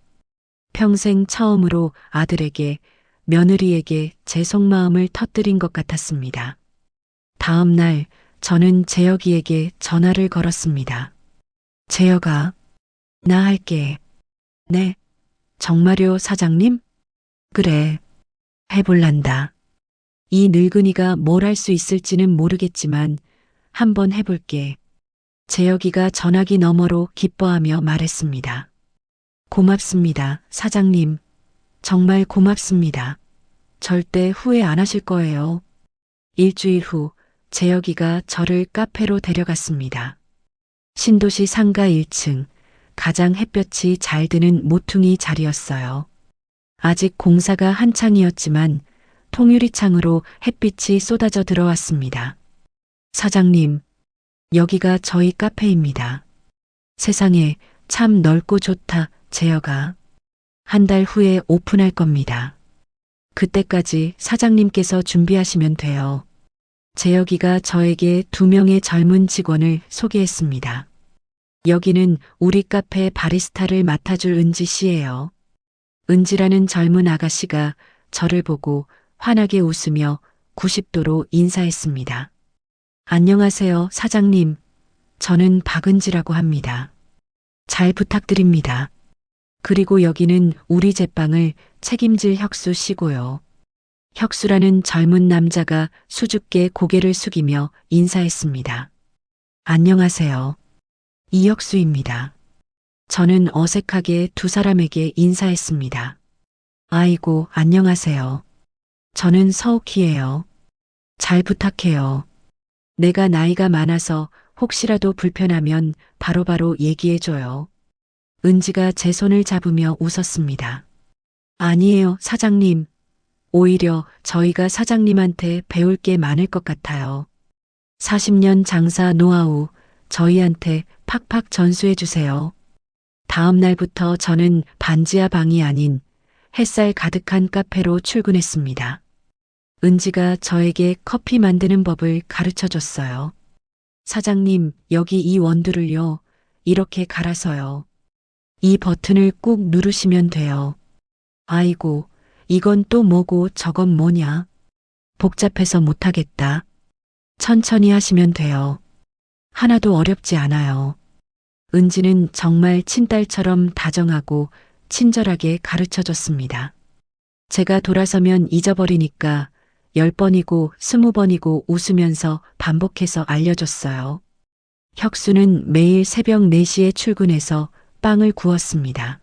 평생 처음으로 아들에게, 며느리에게 제 속마음을 터뜨린 것 같았습니다. 다음 날 저는 재혁이에게 전화를 걸었습니다. 재혁아, 나 할게. 네, 정말요, 사장님? 그래, 해볼란다. 이 늙은이가 뭘 할 수 있을지는 모르겠지만 한번 해볼게. 재혁이가 전화기 너머로 기뻐하며 말했습니다. 고맙습니다, 사장님. 정말 고맙습니다. 절대 후회 안 하실 거예요. 일주일 후 재혁이가 저를 카페로 데려갔습니다. 신도시 상가 1층, 가장 햇볕이 잘 드는 모퉁이 자리였어요. 아직 공사가 한창이었지만 통유리창으로 햇빛이 쏟아져 들어왔습니다. 사장님, 여기가 저희 카페입니다. 세상에 참 넓고 좋다, 재혁아. 한 달 후에 오픈할 겁니다. 그때까지 사장님께서 준비하시면 돼요. 재혁이가 저에게 2명의 젊은 직원을 소개했습니다. 여기는 우리 카페 바리스타를 맡아줄 은지 씨예요. 은지라는 젊은 아가씨가 저를 보고 환하게 웃으며 90도로 인사했습니다. 안녕하세요, 사장님. 저는 박은지라고 합니다. 잘 부탁드립니다. 그리고 여기는 우리 제빵을 책임질 혁수 씨고요. 혁수라는 젊은 남자가 수줍게 고개를 숙이며 인사했습니다. 안녕하세요. 이혁수입니다. 저는 어색하게 두 사람에게 인사했습니다. 아이고, 안녕하세요. 저는 서욱희예요. 잘 부탁해요. 내가 나이가 많아서 혹시라도 불편하면 바로바로 얘기해줘요. 은지가 제 손을 잡으며 웃었습니다. 아니에요, 사장님. 오히려 저희가 사장님한테 배울 게 많을 것 같아요. 40년 장사 노하우 저희한테 팍팍 전수해 주세요. 다음 날부터 저는 반지하 방이 아닌 햇살 가득한 카페로 출근했습니다. 은지가 저에게 커피 만드는 법을 가르쳐 줬어요. 사장님, 여기 이 원두를요. 이렇게 갈아서요. 이 버튼을 꾹 누르시면 돼요. 아이고, 이건 또 뭐고 저건 뭐냐? 복잡해서 못하겠다. 천천히 하시면 돼요. 하나도 어렵지 않아요. 은지는 정말 친딸처럼 다정하고 친절하게 가르쳐 줬습니다. 제가 돌아서면 잊어버리니까 10번이고 20번이고 웃으면서 반복해서 알려줬어요. 혁수는 매일 새벽 4시에 출근해서 빵을 구웠습니다.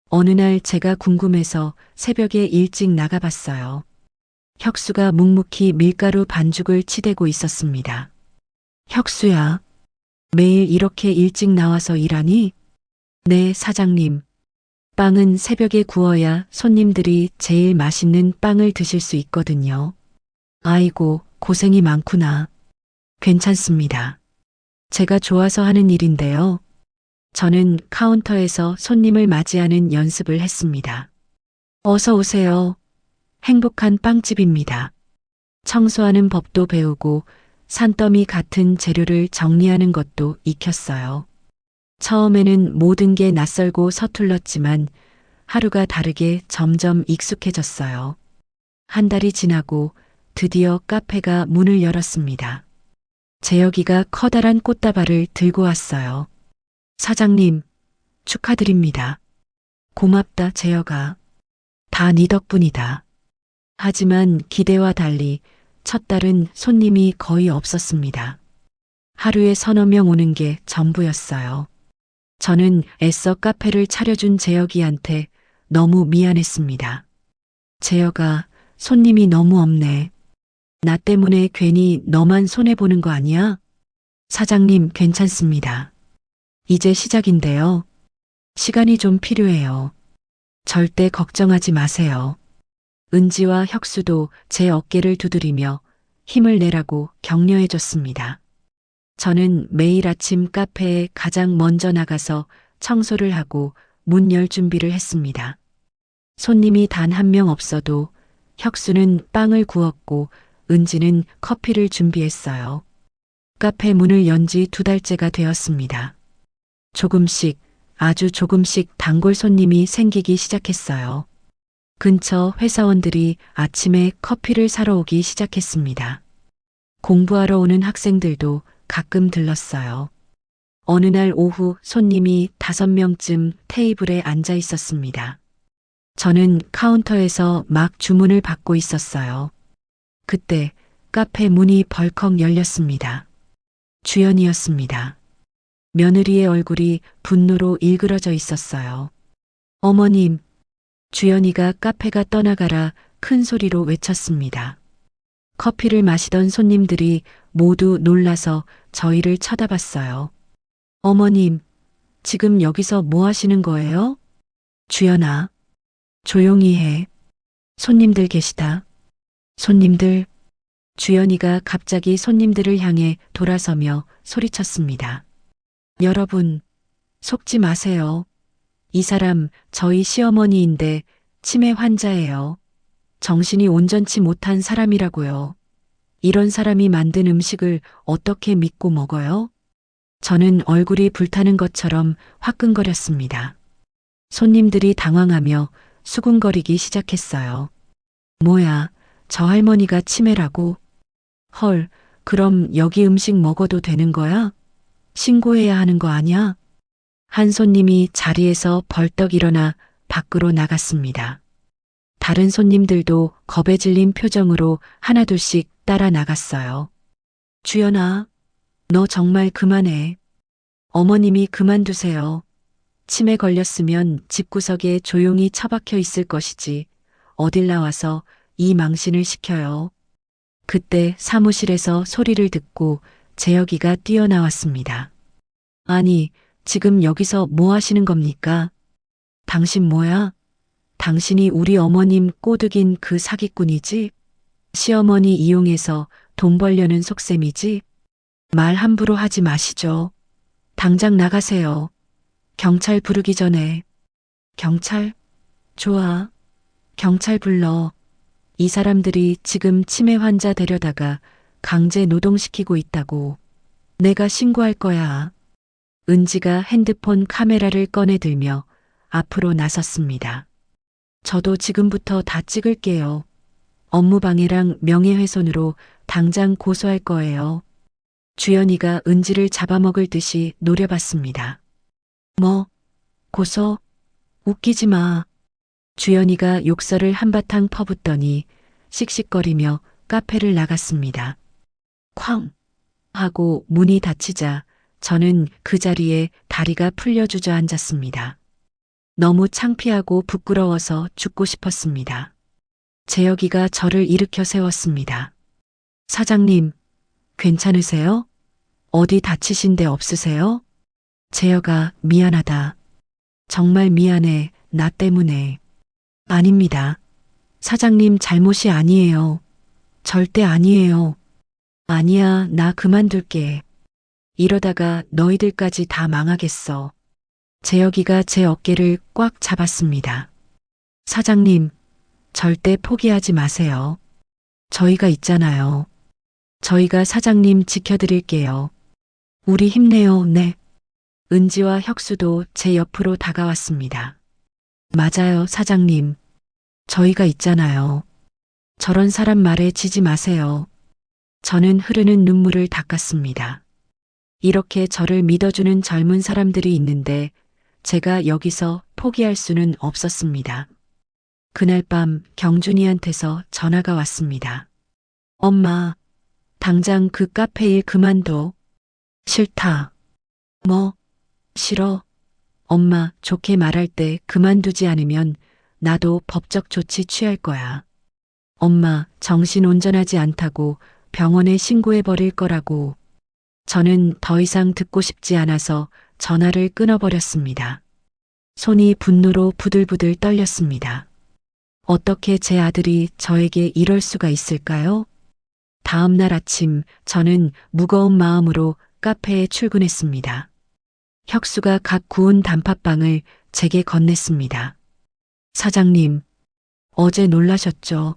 어느 날 제가 궁금해서 새벽에 일찍 나가봤어요. 혁수가 묵묵히 밀가루 반죽을 치대고 있었습니다. 혁수야, 매일 이렇게 일찍 나와서 일하니? 네, 사장님. 빵은 새벽에 구워야 손님들이 제일 맛있는 빵을 드실 수 있거든요. 아이고, 고생이 많구나. 괜찮습니다. 제가 좋아서 하는 일인데요. 저는 카운터에서 손님을 맞이하는 연습을 했습니다. 어서 오세요. 행복한 빵집입니다. 청소하는 법도 배우고 산더미 같은 재료를 정리하는 것도 익혔어요. 처음에는 모든 게 낯설고 서툴렀지만 하루가 다르게 점점 익숙해졌어요. 한 달이 지나고 드디어 카페가 문을 열었습니다. 재혁이가 커다란 꽃다발을 들고 왔어요. 사장님, 축하드립니다. 고맙다, 재혁아. 다 네 덕분이다. 하지만 기대와 달리 첫 달은 손님이 거의 없었습니다. 하루에 서너 명 오는 게 전부였어요. 저는 애써 카페를 차려준 재혁이한테 너무 미안했습니다. 재혁아, 손님이 너무 없네. 나 때문에 괜히 너만 손해보는 거 아니야? 사장님, 괜찮습니다. 이제 시작인데요. 시간이 좀 필요해요. 절대 걱정하지 마세요. 은지와 혁수도 제 어깨를 두드리며 힘을 내라고 격려해줬습니다. 저는 매일 아침 카페에 가장 먼저 나가서 청소를 하고 문 열 준비를 했습니다. 손님이 단 한 명 없어도 혁수는 빵을 구웠고 은지는 커피를 준비했어요. 카페 문을 연 지 2달째가 되었습니다. 조금씩, 아주 조금씩 단골 손님이 생기기 시작했어요. 근처 회사원들이 아침에 커피를 사러 오기 시작했습니다. 공부하러 오는 학생들도 가끔 들렀어요. 어느 날 오후 손님이 5명쯤 테이블에 앉아 있었습니다. 저는 카운터에서 막 주문을 받고 있었어요. 그때 카페 문이 벌컥 열렸습니다. 주연이었습니다. 며느리의 얼굴이 분노로 일그러져 있었어요. 어머님, 주연이가 카페가 떠나가라 큰 소리로 외쳤습니다. 커피를 마시던 손님들이 모두 놀라서 저희를 쳐다봤어요. 어머님, 지금 여기서 뭐 하시는 거예요? 주연아, 조용히 해. 손님들 계시다. 손님들. 주연이가 갑자기 손님들을 향해 돌아서며 소리쳤습니다. 여러분, 속지 마세요. 이 사람 저희 시어머니인데 치매 환자예요. 정신이 온전치 못한 사람이라고요. 이런 사람이 만든 음식을 어떻게 믿고 먹어요? 저는 얼굴이 불타는 것처럼 화끈거렸습니다. 손님들이 당황하며 수군거리기 시작했어요. 뭐야, 저 할머니가 치매라고? 헐, 그럼 여기 음식 먹어도 되는 거야? 신고해야 하는 거 아니야? 한 손님이 자리에서 벌떡 일어나 밖으로 나갔습니다. 다른 손님들도 겁에 질린 표정으로 하나둘씩 따라 나갔어요. 주연아, 너 정말 그만해. 어머님이 그만두세요. 치매 걸렸으면 집구석에 조용히 처박혀 있을 것이지 어딜 나와서 이 망신을 시켜요. 그때 사무실에서 소리를 듣고 재혁이가 뛰어나왔습니다. 아니, 지금 여기서 뭐 하시는 겁니까? 당신 뭐야? 당신이 우리 어머님 꼬드긴 그 사기꾼이지? 시어머니 이용해서 돈 벌려는 속셈이지? 말 함부로 하지 마시죠. 당장 나가세요. 경찰 부르기 전에. 경찰? 좋아. 경찰 불러. 이 사람들이 지금 치매 환자 데려다가 강제 노동시키고 있다고. 내가 신고할 거야. 은지가 핸드폰 카메라를 꺼내 들며 앞으로 나섰습니다. 저도 지금부터 다 찍을게요. 업무방해랑 명예훼손으로 당장 고소할 거예요. 주연이가 은지를 잡아먹을 듯이 노려봤습니다. 뭐? 고소? 웃기지 마. 주연이가 욕설을 한바탕 퍼붓더니 씩씩거리며 카페를 나갔습니다. 쾅! 하고 문이 닫히자 저는 그 자리에 다리가 풀려 주저앉았습니다. 너무 창피하고 부끄러워서 죽고 싶었습니다. 재혁이가 저를 일으켜 세웠습니다. 사장님, 괜찮으세요? 어디 다치신 데 없으세요? 재혁아, 미안하다. 정말 미안해, 나 때문에. 아닙니다. 사장님 잘못이 아니에요. 절대 아니에요. 아니야, 나 그만둘게. 이러다가 너희들까지 다 망하겠어. 재혁이가 제 어깨를 꽉 잡았습니다. 사장님, 절대 포기하지 마세요. 저희가 있잖아요. 저희가 사장님 지켜드릴게요. 우리 힘내요, 네. 은지와 혁수도 제 옆으로 다가왔습니다. 맞아요, 사장님. 저희가 있잖아요. 저런 사람 말에 지지 마세요. 저는 흐르는 눈물을 닦았습니다. 이렇게 저를 믿어주는 젊은 사람들이 있는데 제가 여기서 포기할 수는 없었습니다. 그날 밤 경준이한테서 전화가 왔습니다. 엄마, 당장 그 카페 일 그만둬. 싫다. 뭐? 싫어. 엄마, 좋게 말할 때 그만두지 않으면 나도 법적 조치 취할 거야. 엄마, 정신 온전하지 않다고 병원에 신고해 버릴 거라고. 저는 더 이상 듣고 싶지 않아서 전화를 끊어버렸습니다. 손이 분노로 부들부들 떨렸습니다. 어떻게 제 아들이 저에게 이럴 수가 있을까요? 다음 날 아침 저는 무거운 마음으로 카페에 출근했습니다. 혁수가 갓 구운 단팥빵을 제게 건넸습니다. 사장님, 어제 놀라셨죠?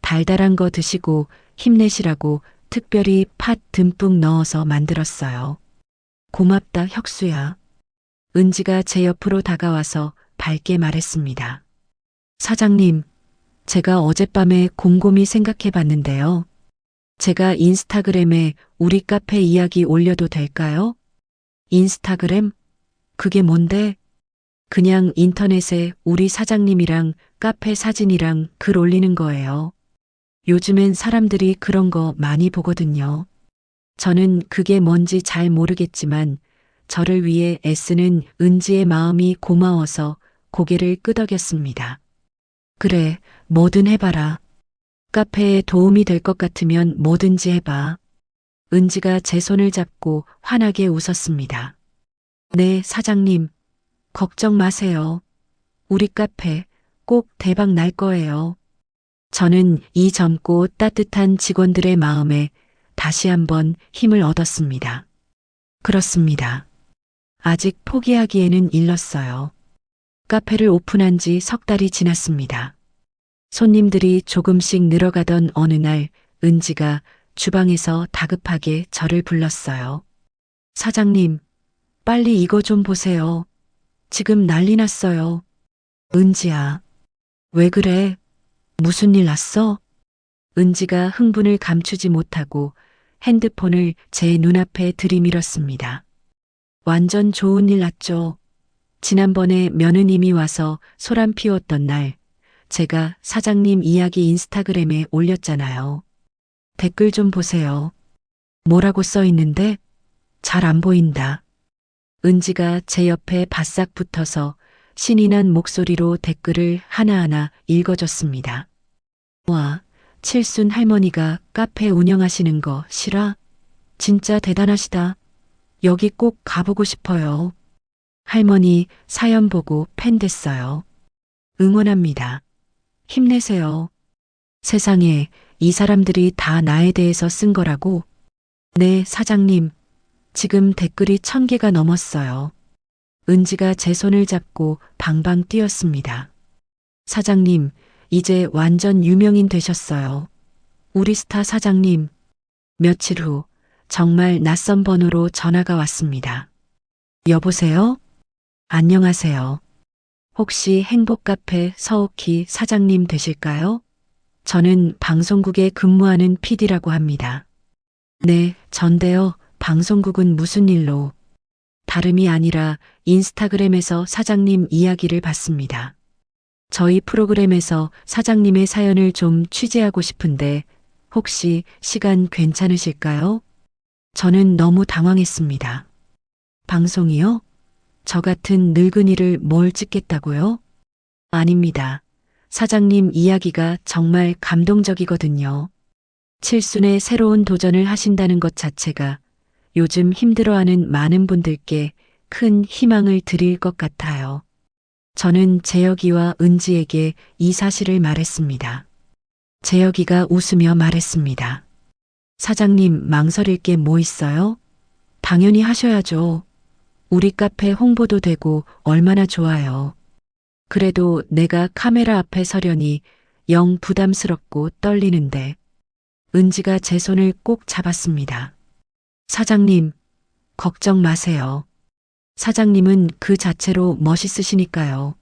달달한 거 드시고 힘내시라고 특별히 팥 듬뿍 넣어서 만들었어요. 고맙다, 혁수야. 은지가 제 옆으로 다가와서 밝게 말했습니다. 사장님, 제가 어젯밤에 곰곰이 생각해 봤는데요. 제가 인스타그램에 우리 카페 이야기 올려도 될까요? 인스타그램? 그게 뭔데? 그냥 인터넷에 우리 사장님이랑 카페 사진이랑 글 올리는 거예요. 요즘엔 사람들이 그런 거 많이 보거든요. 저는 그게 뭔지 잘 모르겠지만 저를 위해 애쓰는 은지의 마음이 고마워서 고개를 끄덕였습니다. 그래, 뭐든 해봐라. 카페에 도움이 될 것 같으면 뭐든지 해봐. 은지가 제 손을 잡고 환하게 웃었습니다. 네, 사장님. 걱정 마세요. 우리 카페 꼭 대박 날 거예요. 저는 이 젊고 따뜻한 직원들의 마음에 다시 한번 힘을 얻었습니다. 그렇습니다. 아직 포기하기에는 일렀어요. 카페를 오픈한 지 석 달이 지났습니다. 손님들이 조금씩 늘어가던 어느 날 은지가 주방에서 다급하게 저를 불렀어요. 사장님, 빨리 이거 좀 보세요. 지금 난리 났어요. 은지야, 왜 그래? 무슨 일 났어? 은지가 흥분을 감추지 못하고 핸드폰을 제 눈앞에 들이밀었습니다. 완전 좋은 일 났죠. 지난번에 며느님이 와서 소란 피웠던 날 제가 사장님 이야기 인스타그램에 올렸잖아요. 댓글 좀 보세요. 뭐라고 써 있는데? 잘 안 보인다. 은지가 제 옆에 바싹 붙어서 신이 난 목소리로 댓글을 하나하나 읽어줬습니다. 와, 칠순 할머니가 카페 운영하시는 거 실화? 진짜 대단하시다. 여기 꼭 가보고 싶어요. 할머니 사연 보고 팬 됐어요. 응원합니다. 힘내세요. 세상에 이 사람들이 다 나에 대해서 쓴 거라고? 네, 사장님. 지금 댓글이 1000개가 넘었어요. 은지가 제 손을 잡고 방방 뛰었습니다. 사장님, 이제 완전 유명인 되셨어요. 우리 스타 사장님. 며칠 후 정말 낯선 번호로 전화가 왔습니다. 여보세요? 안녕하세요. 혹시 행복카페 서옥희 사장님 되실까요? 저는 방송국에 근무하는 PD라고 합니다. 네, 전데요. 방송국은 무슨 일로? 다름이 아니라 인스타그램에서 사장님 이야기를 봤습니다. 저희 프로그램에서 사장님의 사연을 좀 취재하고 싶은데 혹시 시간 괜찮으실까요? 저는 너무 당황했습니다. 방송이요? 저 같은 늙은이를 뭘 찍겠다고요? 아닙니다. 사장님 이야기가 정말 감동적이거든요. 칠순의 새로운 도전을 하신다는 것 자체가 요즘 힘들어하는 많은 분들께 큰 희망을 드릴 것 같아요. 저는 재혁이와 은지에게 이 사실을 말했습니다. 재혁이가 웃으며 말했습니다. 사장님 망설일 게 뭐 있어요? 당연히 하셔야죠. 우리 카페 홍보도 되고 얼마나 좋아요. 그래도 내가 카메라 앞에 서려니 영 부담스럽고 떨리는데. 은지가 제 손을 꼭 잡았습니다. 사장님, 걱정 마세요. 사장님은 그 자체로 멋있으시니까요.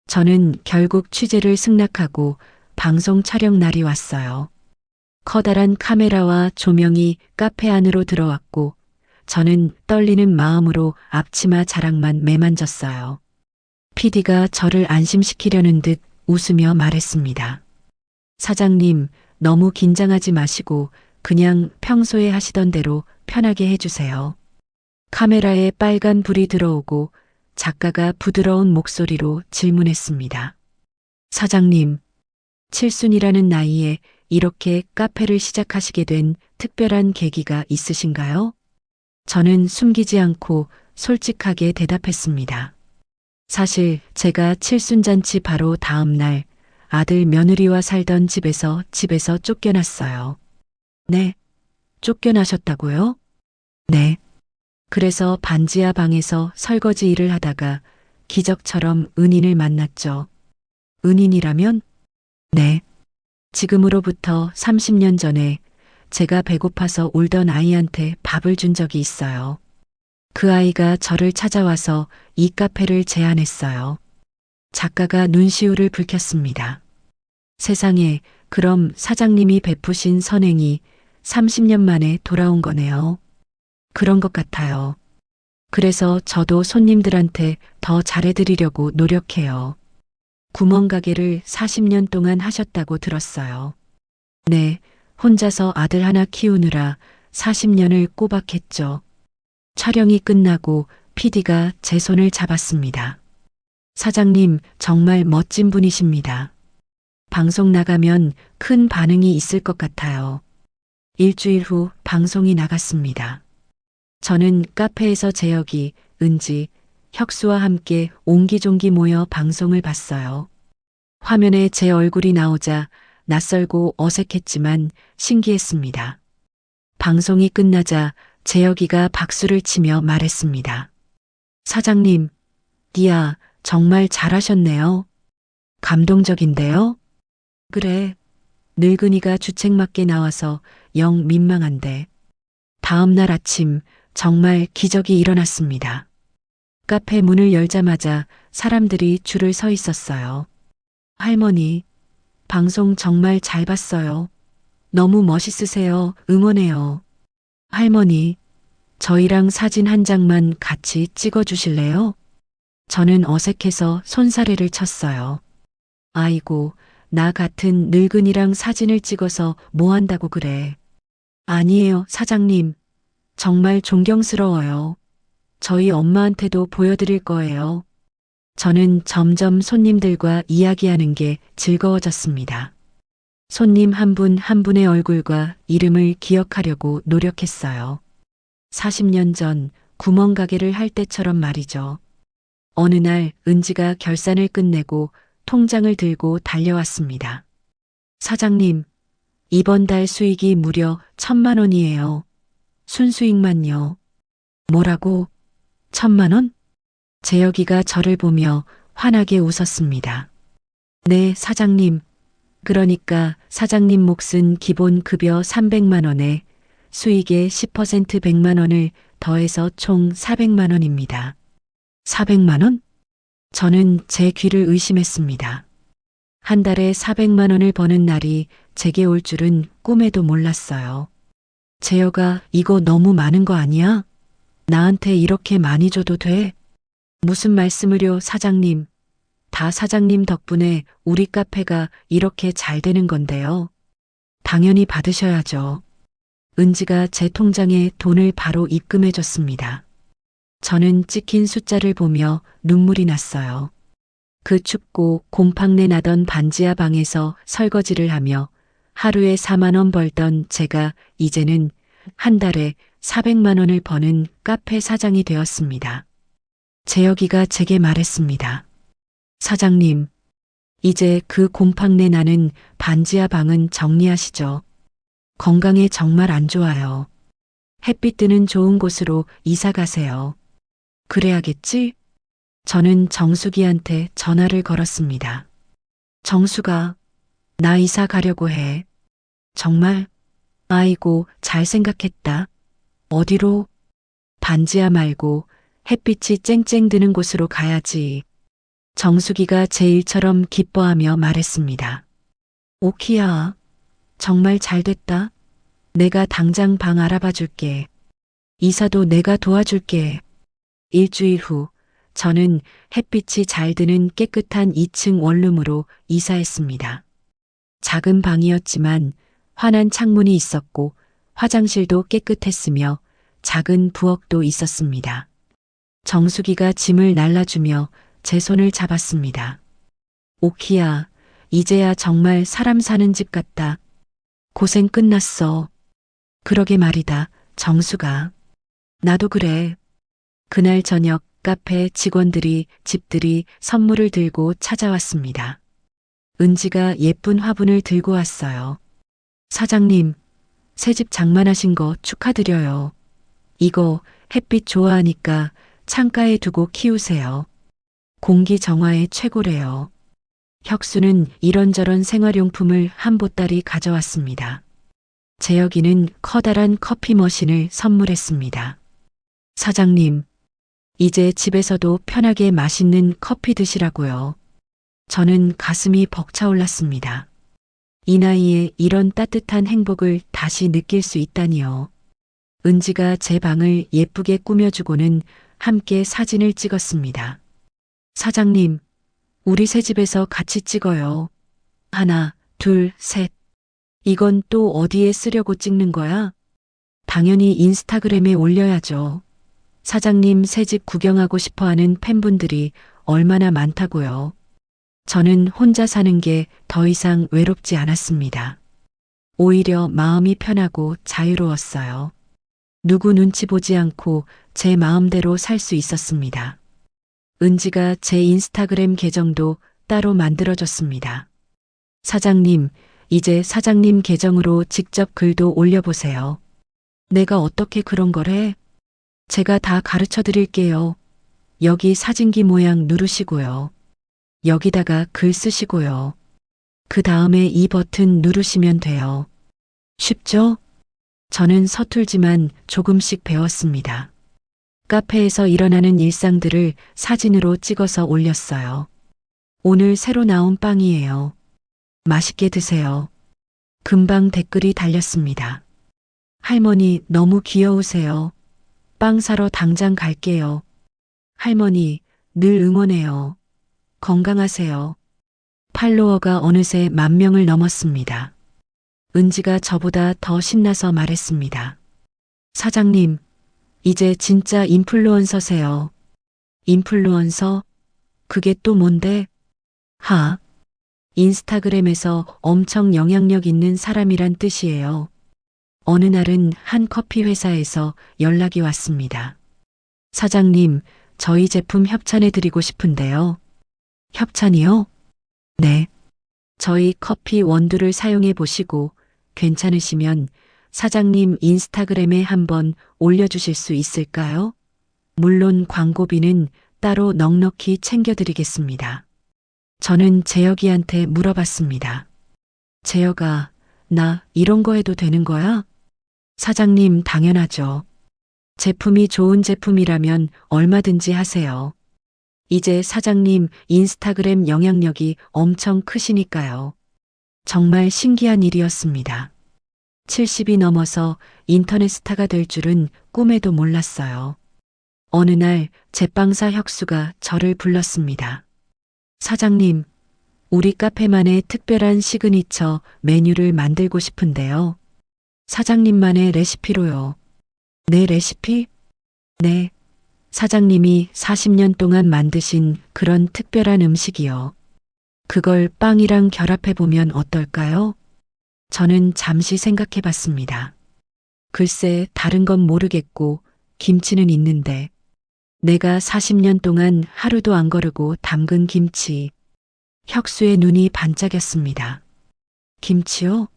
저는 결국 취재를 승낙하고 방송 촬영 날이 왔어요. 커다란 카메라와 조명이 카페 안으로 들어왔고 저는 떨리는 마음으로 앞치마 자락만 매만졌어요. PD가 저를 안심시키려는 듯 웃으며 말했습니다. 사장님, 너무 긴장하지 마시고 그냥 평소에 하시던 대로 편하게 해주세요. 카메라에 빨간 불이 들어오고 작가가 부드러운 목소리로 질문했습니다. 사장님, 칠순이라는 나이에 이렇게 카페를 시작하시게 된 특별한 계기가 있으신가요? 저는 숨기지 않고 솔직하게 대답했습니다. 사실 제가 칠순잔치 바로 다음 날 아들 며느리와 살던 집에서 쫓겨났어요. 네, 쫓겨나셨다고요? 네. 그래서 반지하 방에서 설거지 일을 하다가 기적처럼 은인을 만났죠. 은인이라면? 네. 지금으로부터 30년 전에 제가 배고파서 울던 아이한테 밥을 준 적이 있어요. 그 아이가 저를 찾아와서 이 카페를 제안했어요. 작가가 눈시울을 붉혔습니다. 세상에, 그럼 사장님이 베푸신 선행이 30년 만에 돌아온 거네요. 그런 것 같아요. 그래서 저도 손님들한테 더 잘해드리려고 노력해요. 구멍가게를 40년 동안 하셨다고 들었어요. 네, 혼자서 아들 하나 키우느라 40년을 꼬박했죠. 촬영이 끝나고 PD가 제 손을 잡았습니다. 사장님, 정말 멋진 분이십니다. 방송 나가면 큰 반응이 있을 것 같아요. 일주일 후 방송이 나갔습니다. 저는 카페에서 재혁이, 은지, 혁수와 함께 옹기종기 모여 방송을 봤어요. 화면에 제 얼굴이 나오자 낯설고 어색했지만 신기했습니다. 방송이 끝나자 재혁이가 박수를 치며 말했습니다. 사장님, 니아 정말 잘하셨네요. 감동적인데요? 그래. 늙은이가 주책맞게 나와서 영 민망한데. 다음 날 아침 정말 기적이 일어났습니다. 카페 문을 열자마자 사람들이 줄을 서 있었어요. 할머니, 방송 정말 잘 봤어요. 너무 멋있으세요. 응원해요. 할머니, 저희랑 사진 한 장만 같이 찍어주실래요? 저는 어색해서 손사래를 쳤어요. 아이고, 나 같은 늙은이랑 사진을 찍어서 뭐 한다고 그래. 아니에요, 사장님. 정말 존경스러워요. 저희 엄마한테도 보여드릴 거예요. 저는 점점 손님들과 이야기하는 게 즐거워졌습니다. 손님 한 분 한 분의 얼굴과 이름을 기억하려고 노력했어요. 40년 전 구멍가게를 할 때처럼 말이죠. 어느 날 은지가 결산을 끝내고 통장을 들고 달려왔습니다. 사장님, 이번 달 수익이 무려 1,000만 원이에요. 순수익만요. 뭐라고? 1,000만 원? 재혁이가 저를 보며 환하게 웃었습니다. 네, 사장님. 그러니까 사장님 몫은 기본 급여 300만 원에 수익의 10% 100만 원을 더해서 총 400만 원입니다. 400만 원? 저는 제 귀를 의심했습니다. 한 달에 400만 원을 버는 날이 제게 올 줄은 꿈에도 몰랐어요. 재혁아, 이거 너무 많은 거 아니야? 나한테 이렇게 많이 줘도 돼? 무슨 말씀을요, 사장님. 다 사장님 덕분에 우리 카페가 이렇게 잘 되는 건데요. 당연히 받으셔야죠. 은지가 제 통장에 돈을 바로 입금해 줬습니다. 저는 찍힌 숫자를 보며 눈물이 났어요. 그 춥고 곰팡내 나던 반지하 방에서 설거지를 하며 하루에 4만 원 벌던 제가 이제는 한 달에 400만 원을 버는 카페 사장이 되었습니다. 재혁이가 제게 말했습니다. 사장님, 이제 그 곰팡내 나는 반지하 방은 정리하시죠. 건강에 정말 안 좋아요. 햇빛 드는 좋은 곳으로 이사 가세요. 그래야겠지? 저는 정수기한테 전화를 걸었습니다. 정수가, 나 이사 가려고 해. 정말? 아이고, 잘 생각했다. 어디로? 반지하 말고 햇빛이 쨍쨍 드는 곳으로 가야지. 정수기가 제 일처럼 기뻐하며 말했습니다. 오키야, 정말 잘 됐다. 내가 당장 방 알아봐 줄게. 이사도 내가 도와줄게. 일주일 후, 저는 햇빛이 잘 드는 깨끗한 2층 원룸으로 이사했습니다. 작은 방이었지만 환한 창문이 있었고 화장실도 깨끗했으며 작은 부엌도 있었습니다. 정수기가 짐을 날라주며 제 손을 잡았습니다. 오키야, 이제야 정말 사람 사는 집 같다. 고생 끝났어. 그러게 말이다, 정수가. 나도 그래. 그날 저녁 카페 직원들이 집들이 선물을 들고 찾아왔습니다. 은지가 예쁜 화분을 들고 왔어요. 사장님, 새집 장만하신 거 축하드려요. 이거 햇빛 좋아하니까 창가에 두고 키우세요. 공기 정화에 최고래요. 혁수는 이런저런 생활용품을 한 보따리 가져왔습니다. 재혁이는 커다란 커피 머신을 선물했습니다. 사장님, 이제 집에서도 편하게 맛있는 커피 드시라고요. 저는 가슴이 벅차올랐습니다. 이 나이에 이런 따뜻한 행복을 다시 느낄 수 있다니요. 은지가 제 방을 예쁘게 꾸며주고는 함께 사진을 찍었습니다. 사장님, 우리 새 집에서 같이 찍어요. 하나, 둘, 셋. 이건 또 어디에 쓰려고 찍는 거야? 당연히 인스타그램에 올려야죠. 사장님 새집 구경하고 싶어 하는 팬분들이 얼마나 많다고요. 저는 혼자 사는 게 더 이상 외롭지 않았습니다. 오히려 마음이 편하고 자유로웠어요. 누구 눈치 보지 않고 제 마음대로 살 수 있었습니다. 은지가 제 인스타그램 계정도 따로 만들어줬습니다. 사장님, 이제 사장님 계정으로 직접 글도 올려보세요. 내가 어떻게 그런 걸 해? 제가 다 가르쳐 드릴게요. 여기 사진기 모양 누르시고요. 여기다가 글 쓰시고요. 그 다음에 이 버튼 누르시면 돼요. 쉽죠? 저는 서툴지만 조금씩 배웠습니다. 카페에서 일어나는 일상들을 사진으로 찍어서 올렸어요. 오늘 새로 나온 빵이에요. 맛있게 드세요. 금방 댓글이 달렸습니다. 할머니 너무 귀여우세요. 빵 사러 당장 갈게요. 할머니 늘 응원해요. 건강하세요. 팔로워가 어느새 10,000명을 넘었습니다. 은지가 저보다 더 신나서 말했습니다. 사장님, 이제 진짜 인플루언서세요. 인플루언서? 그게 또 뭔데? 인스타그램에서 엄청 영향력 있는 사람이란 뜻이에요. 어느 날은 한 커피 회사에서 연락이 왔습니다. 사장님, 저희 제품 협찬해 드리고 싶은데요. 협찬이요? 네. 저희 커피 원두를 사용해 보시고 괜찮으시면 사장님 인스타그램에 한번 올려주실 수 있을까요? 물론 광고비는 따로 넉넉히 챙겨드리겠습니다. 저는 재혁이한테 물어봤습니다. 재혁아, 나 이런 거 해도 되는 거야? 사장님, 당연하죠. 제품이 좋은 제품이라면 얼마든지 하세요. 이제 사장님 인스타그램 영향력이 엄청 크시니까요. 정말 신기한 일이었습니다. 70이 넘어서 인터넷 스타가 될 줄은 꿈에도 몰랐어요. 어느 날 제빵사 혁수가 저를 불렀습니다. 사장님, 우리 카페만의 특별한 시그니처 메뉴를 만들고 싶은데요. 사장님만의 레시피로요. 내 레시피? 네. 사장님이 40년 동안 만드신 그런 특별한 음식이요. 그걸 빵이랑 결합해보면 어떨까요? 저는 잠시 생각해 봤습니다. 글쎄, 다른 건 모르겠고, 김치는 있는데, 내가 40년 동안 하루도 안 거르고 담근 김치. 혁수의 눈이 반짝였습니다. 김치요?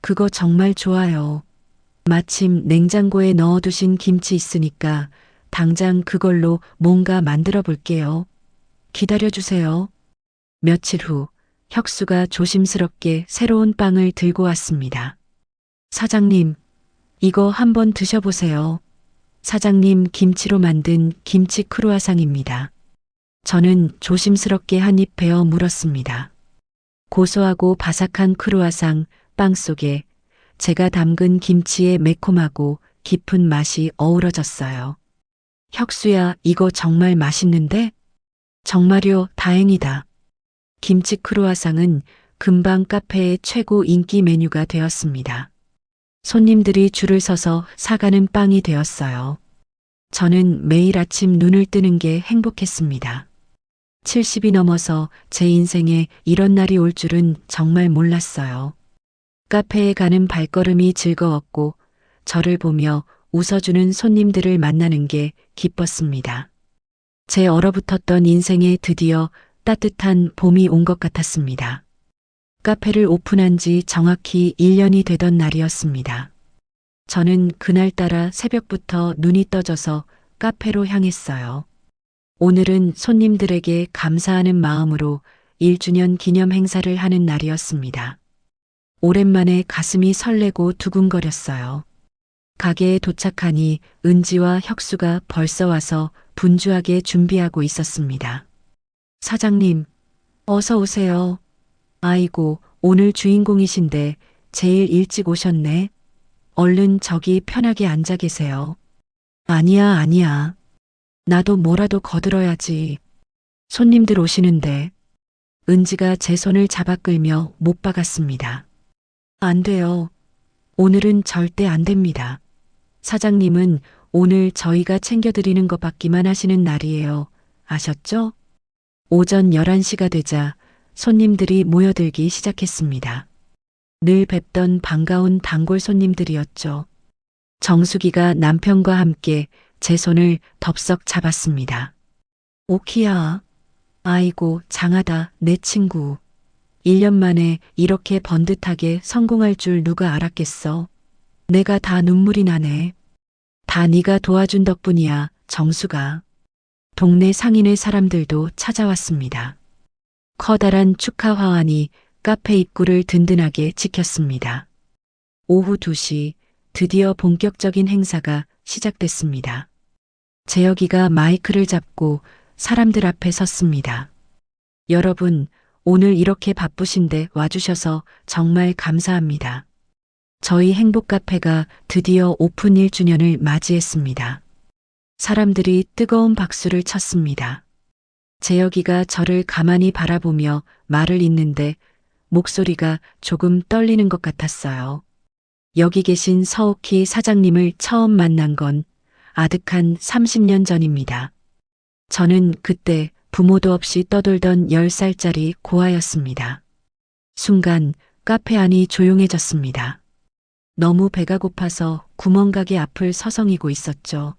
그거 정말 좋아요. 마침 냉장고에 넣어두신 김치 있으니까 당장 그걸로 뭔가 만들어 볼게요. 기다려주세요. 며칠 후 혁수가 조심스럽게 새로운 빵을 들고 왔습니다. 사장님, 이거 한번 드셔보세요. 사장님 김치로 만든 김치 크루아상입니다. 저는 조심스럽게 한 입 베어 물었습니다. 고소하고 바삭한 크루아상 빵 속에 제가 담근 김치의 매콤하고 깊은 맛이 어우러졌어요. 혁수야, 이거 정말 맛있는데? 정말요, 다행이다. 김치 크루아상은 금방 카페의 최고 인기 메뉴가 되었습니다. 손님들이 줄을 서서 사가는 빵이 되었어요. 저는 매일 아침 눈을 뜨는 게 행복했습니다. 70이 넘어서 제 인생에 이런 날이 올 줄은 정말 몰랐어요. 카페에 가는 발걸음이 즐거웠고 저를 보며 웃어주는 손님들을 만나는 게 기뻤습니다. 제 얼어붙었던 인생에 드디어 따뜻한 봄이 온 것 같았습니다. 카페를 오픈한 지 정확히 1년이 되던 날이었습니다. 저는 그날따라 새벽부터 눈이 떠져서 카페로 향했어요. 오늘은 손님들에게 감사하는 마음으로 1주년 기념 행사를 하는 날이었습니다. 오랜만에 가슴이 설레고 두근거렸어요. 가게에 도착하니 은지와 혁수가 벌써 와서 분주하게 준비하고 있었습니다. 사장님, 어서 오세요. 아이고, 오늘 주인공이신데 제일 일찍 오셨네. 얼른 저기 편하게 앉아 계세요. 아니야. 나도 뭐라도 거들어야지. 손님들 오시는데. 은지가 제 손을 잡아 끌며 못 박았습니다. 안 돼요. 오늘은 절대 안 됩니다. 사장님은 오늘 저희가 챙겨드리는 것 받기만 하시는 날이에요. 아셨죠? 오전 11시가 되자 손님들이 모여들기 시작했습니다. 늘 뵙던 반가운 단골 손님들이었죠. 정수기가 남편과 함께 제 손을 덥석 잡았습니다. 오키야. 아이고, 장하다, 내 친구. 1년 만에 이렇게 번듯하게 성공할 줄 누가 알았겠어. 내가 다 눈물이 나네. 다 네가 도와준 덕분이야, 정수가. 동네 상인의 사람들도 찾아왔습니다. 커다란 축하 화환이 카페 입구를 든든하게 지켰습니다. 오후 2시 드디어 본격적인 행사가 시작됐습니다. 재혁이가 마이크를 잡고 사람들 앞에 섰습니다. 여러분, 오늘 이렇게 바쁘신데 와주셔서 정말 감사합니다. 저희 행복 카페가 드디어 오픈 1주년을 맞이했습니다. 사람들이 뜨거운 박수를 쳤습니다. 재혁이가 저를 가만히 바라보며 말을 잇는데 목소리가 조금 떨리는 것 같았어요. 여기 계신 서옥희 사장님을 처음 만난 건 아득한 30년 전입니다. 저는 그때 부모도 없이 떠돌던 10살짜리 고아였습니다. 순간 카페 안이 조용해졌습니다. 너무 배가 고파서 구멍가게 앞을 서성이고 있었죠.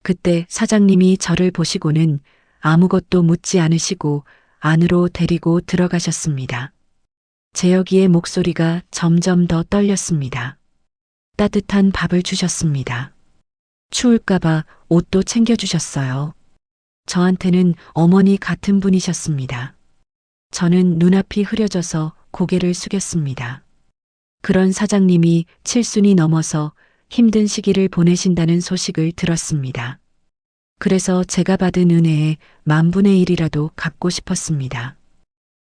그때 사장님이 저를 보시고는 아무것도 묻지 않으시고 안으로 데리고 들어가셨습니다. 재혁이의 목소리가 점점 더 떨렸습니다. 따뜻한 밥을 주셨습니다. 추울까봐 옷도 챙겨주셨어요. 저한테는 어머니 같은 분이셨습니다. 저는 눈앞이 흐려져서 고개를 숙였습니다. 그런 사장님이 칠순이 넘어서 힘든 시기를 보내신다는 소식을 들었습니다. 그래서 제가 받은 은혜의 1/1000이라도 갚고 싶었습니다.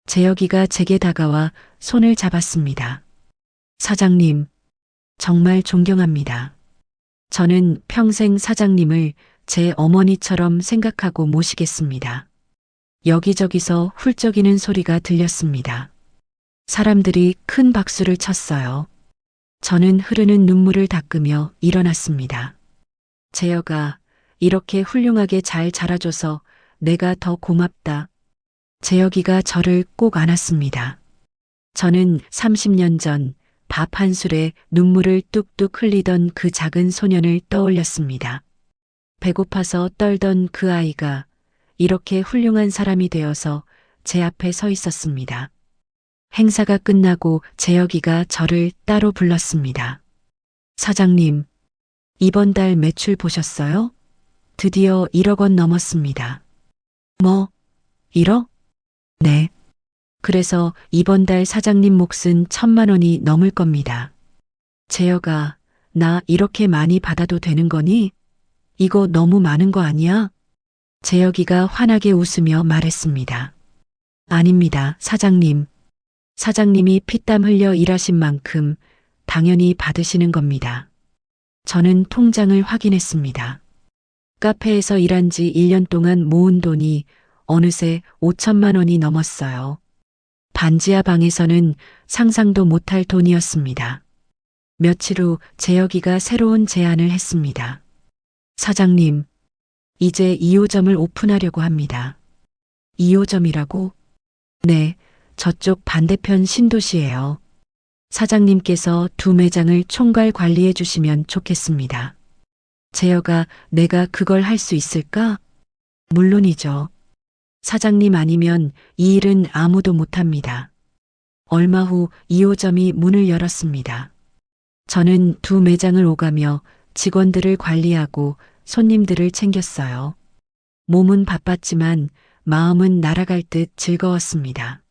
재혁이가 제게 다가와 손을 잡았습니다. 사장님, 정말 존경합니다. 저는 평생 사장님을 제 어머니처럼 생각하고 모시겠습니다. 여기저기서 훌쩍이는 소리가 들렸습니다. 사람들이 큰 박수를 쳤어요. 저는 흐르는 눈물을 닦으며 일어났습니다. 재혁아, 이렇게 훌륭하게 잘 자라줘서 내가 더 고맙다. 재혁이가 저를 꼭 안았습니다. 저는 30년 전 밥 한 술에 눈물을 뚝뚝 흘리던 그 작은 소년을 떠올렸습니다. 배고파서 떨던 그 아이가 이렇게 훌륭한 사람이 되어서 제 앞에 서 있었습니다. 행사가 끝나고 재혁이가 저를 따로 불렀습니다. 사장님, 이번 달 매출 보셨어요? 드디어 1억 원 넘었습니다. 뭐, 1억? 네. 그래서 이번 달 사장님 몫은 1,000만 원이 넘을 겁니다. 재혁아, 나 이렇게 많이 받아도 되는 거니? 이거 너무 많은 거 아니야? 재혁이가 환하게 웃으며 말했습니다. 아닙니다, 사장님. 사장님이 피땀 흘려 일하신 만큼 당연히 받으시는 겁니다. 저는 통장을 확인했습니다. 카페에서 일한 지 1년 동안 모은 돈이 어느새 5천만 원이 넘었어요. 반지하 방에서는 상상도 못할 돈이었습니다. 며칠 후 재혁이가 새로운 제안을 했습니다. 사장님, 이제 2호점을 오픈하려고 합니다. 2호점이라고? 네, 저쪽 반대편 신도시예요. 사장님께서 2매장을 총괄 관리해 주시면 좋겠습니다. 재혁아, 내가 그걸 할 수 있을까? 물론이죠. 사장님 아니면 이 일은 아무도 못합니다. 얼마 후 2호점이 문을 열었습니다. 저는 2매장을 오가며 직원들을 관리하고 손님들을 챙겼어요. 몸은 바빴지만 마음은 날아갈 듯 즐거웠습니다.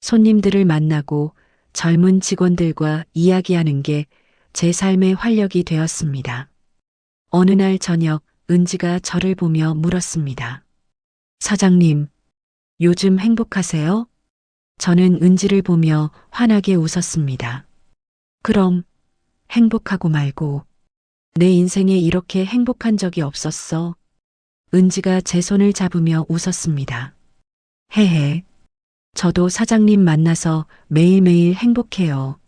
손님들을 만나고 젊은 직원들과 이야기하는 게 제 삶의 활력이 되었습니다. 어느 날 저녁 은지가 저를 보며 물었습니다. 사장님, 요즘 행복하세요? 저는 은지를 보며 환하게 웃었습니다. 그럼 행복하고 말고 내 인생에 이렇게 행복한 적이 없었어. 은지가 제 손을 잡으며 웃었습니다. 헤헤. 저도 사장님 만나서 매일매일 행복해요.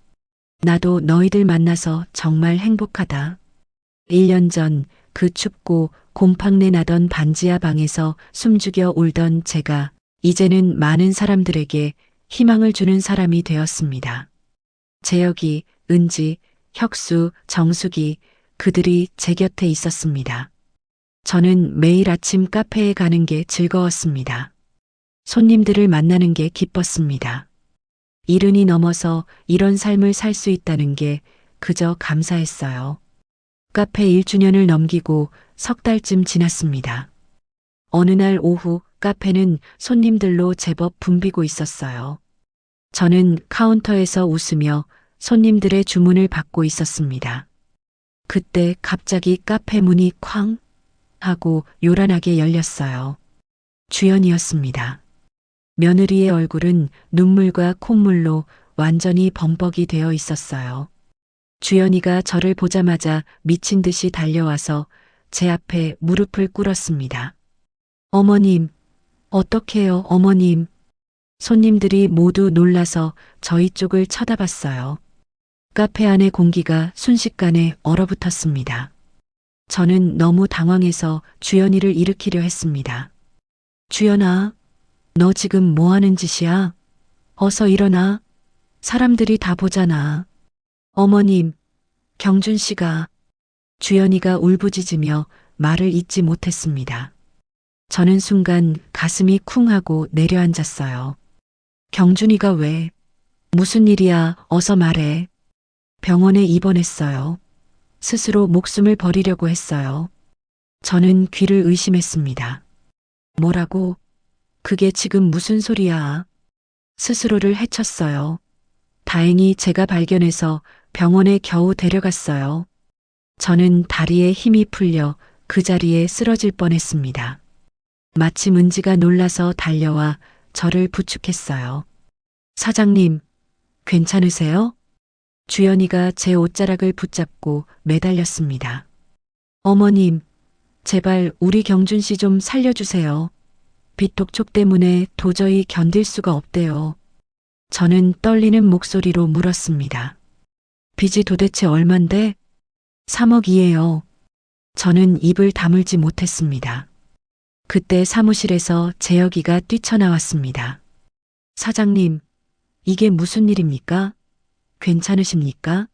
나도 너희들 만나서 정말 행복하다. 1년 전 그 춥고 곰팡내 나던 반지하 방에서 숨죽여 울던 제가 이제는 많은 사람들에게 희망을 주는 사람이 되었습니다. 재혁이, 은지, 혁수, 정숙이 그들이 제 곁에 있었습니다. 저는 매일 아침 카페에 가는 게 즐거웠습니다. 손님들을 만나는 게 기뻤습니다. 70이 넘어서 이런 삶을 살 수 있다는 게 그저 감사했어요. 카페 1주년을 넘기고 석 달쯤 지났습니다. 어느 날 오후 카페는 손님들로 제법 붐비고 있었어요. 저는 카운터에서 웃으며 손님들의 주문을 받고 있었습니다. 그때 갑자기 카페 문이 쾅 하고 요란하게 열렸어요. 주연이었습니다. 며느리의 얼굴은 눈물과 콧물로 완전히 범벅이 되어 있었어요. 주연이가 저를 보자마자 미친 듯이 달려와서 제 앞에 무릎을 꿇었습니다. 어머님, 어떡해요, 어머님. 손님들이 모두 놀라서 저희 쪽을 쳐다봤어요. 카페 안의 공기가 순식간에 얼어붙었습니다. 저는 너무 당황해서 주연이를 일으키려 했습니다. 주연아, 너 지금 뭐 하는 짓이야? 어서 일어나. 사람들이 다 보잖아. 어머님, 경준 씨가. 주연이가 울부짖으며 말을 잇지 못했습니다. 저는 순간 가슴이 쿵하고 내려앉았어요. 경준이가 왜? 무슨 일이야? 어서 말해. 병원에 입원했어요. 스스로 목숨을 버리려고 했어요. 저는 귀를 의심했습니다. 뭐라고? 그게 지금 무슨 소리야? 스스로를 해쳤어요. 다행히 제가 발견해서 병원에 겨우 데려갔어요. 저는 다리에 힘이 풀려 그 자리에 쓰러질 뻔했습니다. 마침 은지가 놀라서 달려와 저를 부축했어요. 사장님, 괜찮으세요? 주연이가 제 옷자락을 붙잡고 매달렸습니다. 어머님, 제발 우리 경준 씨 좀 살려주세요. 비톡촉 때문에 도저히 견딜 수가 없대요. 저는 떨리는 목소리로 물었습니다. 빚이 도대체 얼만데? 3억이에요. 저는 입을 다물지 못했습니다. 그때 사무실에서 재혁이가 뛰쳐나왔습니다. 사장님, 이게 무슨 일입니까? 괜찮으십니까?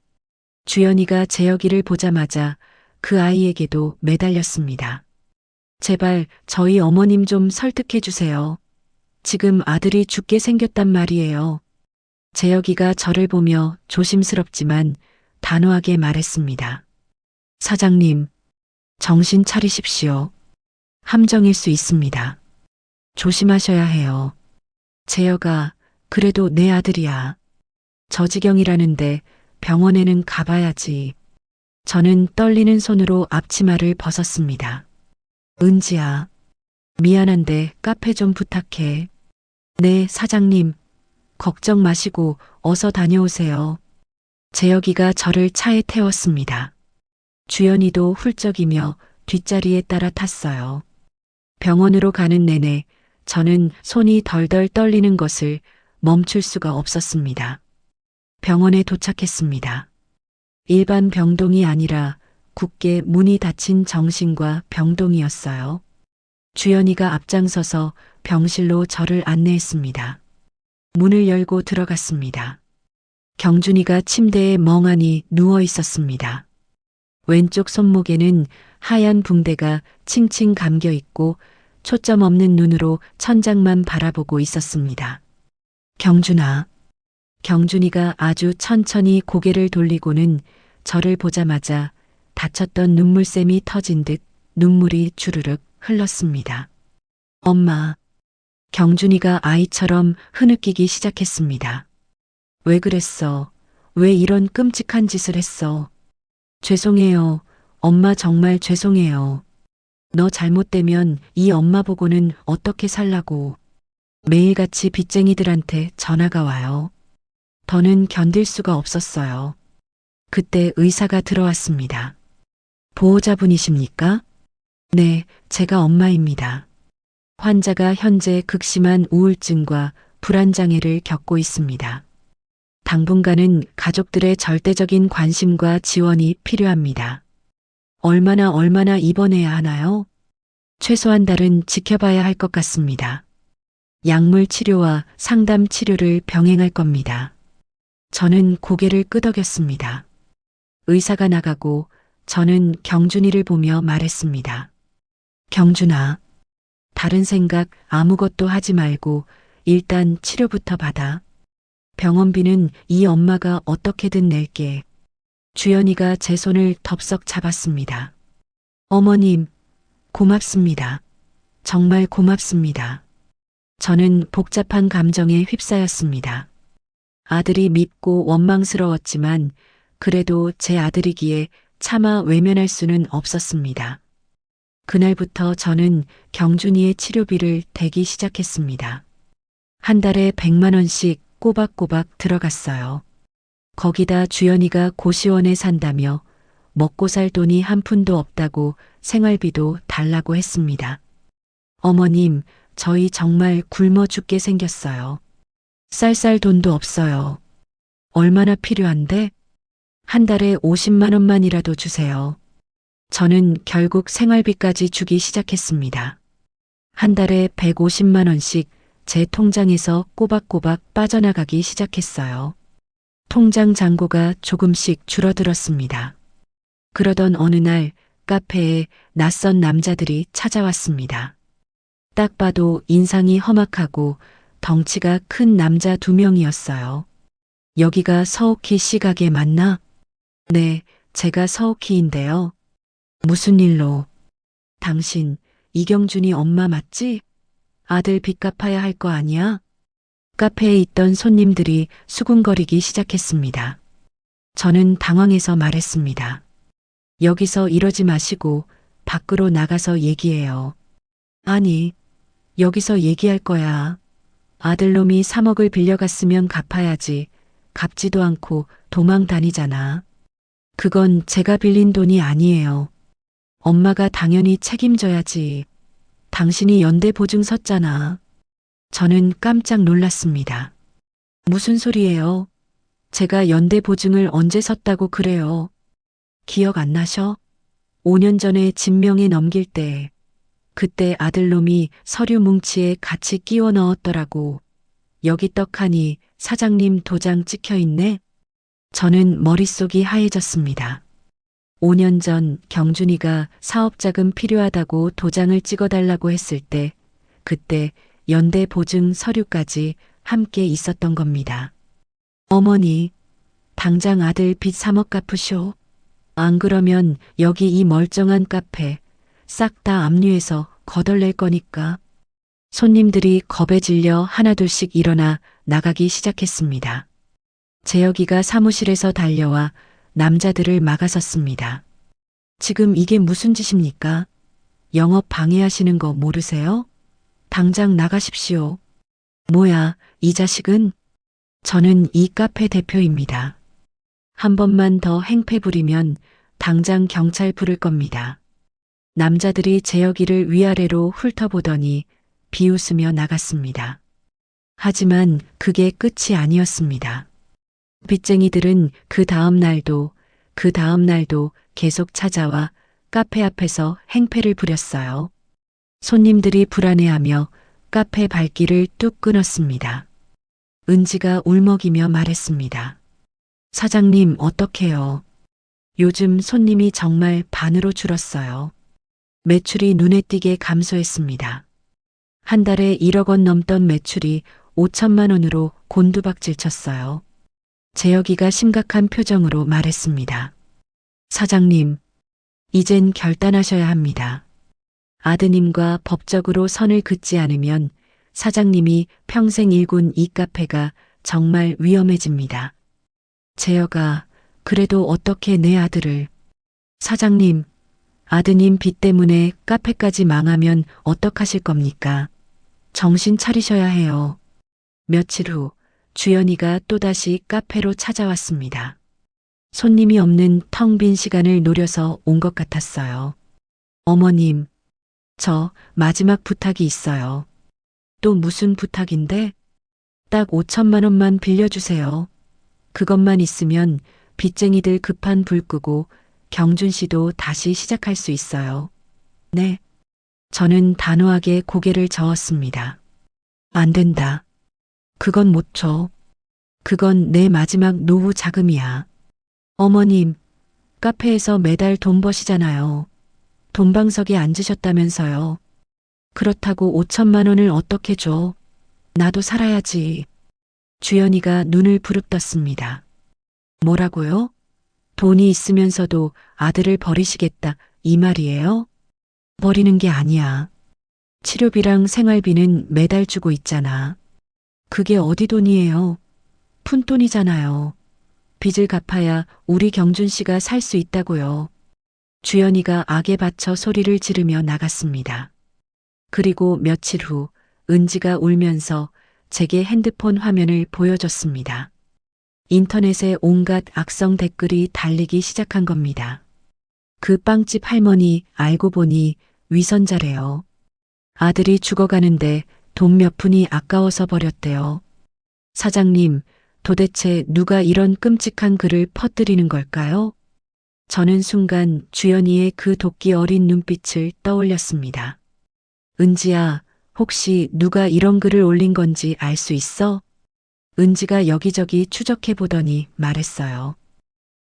주연이가 재혁이를 보자마자 그 아이에게도 매달렸습니다. 제발 저희 어머님 좀 설득해 주세요. 지금 아들이 죽게 생겼단 말이에요. 재혁이가 저를 보며 조심스럽지만 단호하게 말했습니다. 사장님, 정신 차리십시오. 함정일 수 있습니다. 조심하셔야 해요. 재혁아, 그래도 내 아들이야. 저 지경이라는데 병원에는 가봐야지. 저는 떨리는 손으로 앞치마를 벗었습니다. 은지야, 미안한데 카페 좀 부탁해. 네, 사장님. 걱정 마시고 어서 다녀오세요. 재혁이가 저를 차에 태웠습니다. 주연이도 훌쩍이며 뒷자리에 따라 탔어요. 병원으로 가는 내내 저는 손이 덜덜 떨리는 것을 멈출 수가 없었습니다. 병원에 도착했습니다. 일반 병동이 아니라 굳게 문이 닫힌 정신과 병동이었어요. 주연이가 앞장서서 병실로 저를 안내했습니다. 문을 열고 들어갔습니다. 경준이가 침대에 멍하니 누워 있었습니다. 왼쪽 손목에는 하얀 붕대가 칭칭 감겨 있고 초점 없는 눈으로 천장만 바라보고 있었습니다. 경준아. 경준이가 아주 천천히 고개를 돌리고는 저를 보자마자 다쳤던 눈물샘이 터진 듯 눈물이 주르륵 흘렀습니다. 엄마. 경준이가 아이처럼 흐느끼기 시작했습니다. 왜 그랬어? 왜 이런 끔찍한 짓을 했어? 죄송해요. 엄마 정말 죄송해요. 너 잘못되면 이 엄마 보고는 어떻게 살라고. 매일같이 빚쟁이들한테 전화가 와요. 더는 견딜 수가 없었어요. 그때 의사가 들어왔습니다. 보호자분이십니까? 네, 제가 엄마입니다. 환자가 현재 극심한 우울증과 불안장애를 겪고 있습니다. 당분간은 가족들의 절대적인 관심과 지원이 필요합니다. 얼마나 입원해야 하나요? 최소한 달은 지켜봐야 할 것 같습니다. 약물 치료와 상담 치료를 병행할 겁니다. 저는 고개를 끄덕였습니다. 의사가 나가고 저는 경준이를 보며 말했습니다. 경준아, 다른 생각 아무것도 하지 말고 일단 치료부터 받아. 병원비는 이 엄마가 어떻게든 낼게. 주연이가 제 손을 덥석 잡았습니다. 어머님, 고맙습니다. 정말 고맙습니다. 저는 복잡한 감정에 휩싸였습니다. 아들이 밉고 원망스러웠지만 그래도 제 아들이기에 차마 외면할 수는 없었습니다. 그날부터 저는 경준이의 치료비를 대기 시작했습니다. 한 달에 100만 원씩 꼬박꼬박 들어갔어요. 거기다 주연이가 고시원에 산다며 먹고 살 돈이 한 푼도 없다고 생활비도 달라고 했습니다. 어머님, 저희 정말 굶어 죽게 생겼어요. 쌀 돈도 없어요. 얼마나 필요한데? 한 달에 50만 원만이라도 주세요. 저는 결국 생활비까지 주기 시작했습니다. 한 달에 150만 원씩 제 통장에서 꼬박꼬박 빠져나가기 시작했어요. 통장 잔고가 조금씩 줄어들었습니다. 그러던 어느 날 카페에 낯선 남자들이 찾아왔습니다. 딱 봐도 인상이 험악하고 덩치가 큰 남자 2명이었어요. 여기가 서옥희 씨 가게 맞나? 네, 제가 서옥희인데요. 무슨 일로? 당신 이경준이 엄마 맞지? 아들 빚 갚아야 할 거 아니야? 카페에 있던 손님들이 수군거리기 시작했습니다. 저는 당황해서 말했습니다. 여기서 이러지 마시고 밖으로 나가서 얘기해요. 아니, 여기서 얘기할 거야. 아들놈이 3억을 빌려갔으면 갚아야지. 갚지도 않고 도망 다니잖아. 그건 제가 빌린 돈이 아니에요. 엄마가 당연히 책임져야지. 당신이 연대 보증 섰잖아. 저는 깜짝 놀랐습니다. 무슨 소리예요? 제가 연대 보증을 언제 섰다고 그래요? 기억 안 나셔? 5년 전에 진명에 넘길 때, 그때 아들놈이 서류 뭉치에 같이 끼워 넣었더라고. 여기 떡하니 사장님 도장 찍혀 있네? 저는 머릿속이 하얘졌습니다. 5년 전 경준이가 사업자금 필요하다고 도장을 찍어달라고 했을 때, 그때 연대 보증 서류까지 함께 있었던 겁니다. 어머니, 당장 아들 빚 3억 갚으쇼. 안 그러면 여기 이 멀쩡한 카페 싹 다 압류해서 거덜낼 거니까. 손님들이 겁에 질려 하나둘씩 일어나 나가기 시작했습니다. 재혁이가 사무실에서 달려와 남자들을 막아섰습니다. 지금 이게 무슨 짓입니까? 영업 방해하시는 거 모르세요? 당장 나가십시오. 뭐야, 이 자식은? 저는 이 카페 대표입니다. 한 번만 더 행패 부리면 당장 경찰 부를 겁니다. 남자들이 재혁이를 위아래로 훑어보더니 비웃으며 나갔습니다. 하지만 그게 끝이 아니었습니다. 빚쟁이들은 그 다음 날도 계속 찾아와 카페 앞에서 행패를 부렸어요. 손님들이 불안해하며 카페 발길을 뚝 끊었습니다. 은지가 울먹이며 말했습니다. 사장님, 어떡해요? 요즘 손님이 정말 반으로 줄었어요. 매출이 눈에 띄게 감소했습니다. 한 달에 1억 원 넘던 매출이 5천만 원으로 곤두박질 쳤어요. 재혁이가 심각한 표정으로 말했습니다. 사장님, 이젠 결단하셔야 합니다. 아드님과 법적으로 선을 긋지 않으면 사장님이 평생 일군 이 카페가 정말 위험해집니다. 재혁아, 그래도 어떻게 내 아들을... 사장님, 아드님 빚 때문에 카페까지 망하면 어떡하실 겁니까? 정신 차리셔야 해요. 며칠 후 주연이가 또다시 카페로 찾아왔습니다. 손님이 없는 텅 빈 시간을 노려서 온 것 같았어요. 어머님, 저 마지막 부탁이 있어요. 또 무슨 부탁인데? 딱 5천만 원만 빌려주세요. 그것만 있으면 빚쟁이들 급한 불 끄고 경준 씨도 다시 시작할 수 있어요. 네. 저는 단호하게 고개를 저었습니다. 안 된다. 그건 못 줘. 그건 내 마지막 노후 자금이야. 어머님, 카페에서 매달 돈 버시잖아요. 돈방석에 앉으셨다면서요. 그렇다고 5천만 원을 어떻게 줘? 나도 살아야지. 주연이가 눈을 부릅떴습니다. 뭐라고요? 돈이 있으면서도 아들을 버리시겠다, 이 말이에요? 버리는 게 아니야. 치료비랑 생활비는 매달 주고 있잖아. 그게 어디 돈이에요? 푼돈이잖아요. 빚을 갚아야 우리 경준 씨가 살 수 있다고요. 주연이가 악에 받쳐 소리를 지르며 나갔습니다. 그리고 며칠 후 은지가 울면서 제게 핸드폰 화면을 보여줬습니다. 인터넷에 온갖 악성 댓글이 달리기 시작한 겁니다. 그 빵집 할머니 알고 보니 위선자래요. 아들이 죽어가는데 돈 몇 푼이 아까워서 버렸대요. 사장님, 도대체 누가 이런 끔찍한 글을 퍼뜨리는 걸까요? 저는 순간 주연이의 그 도끼 어린 눈빛을 떠올렸습니다. 은지야, 혹시 누가 이런 글을 올린 건지 알 수 있어? 은지가 여기저기 추적해 보더니 말했어요.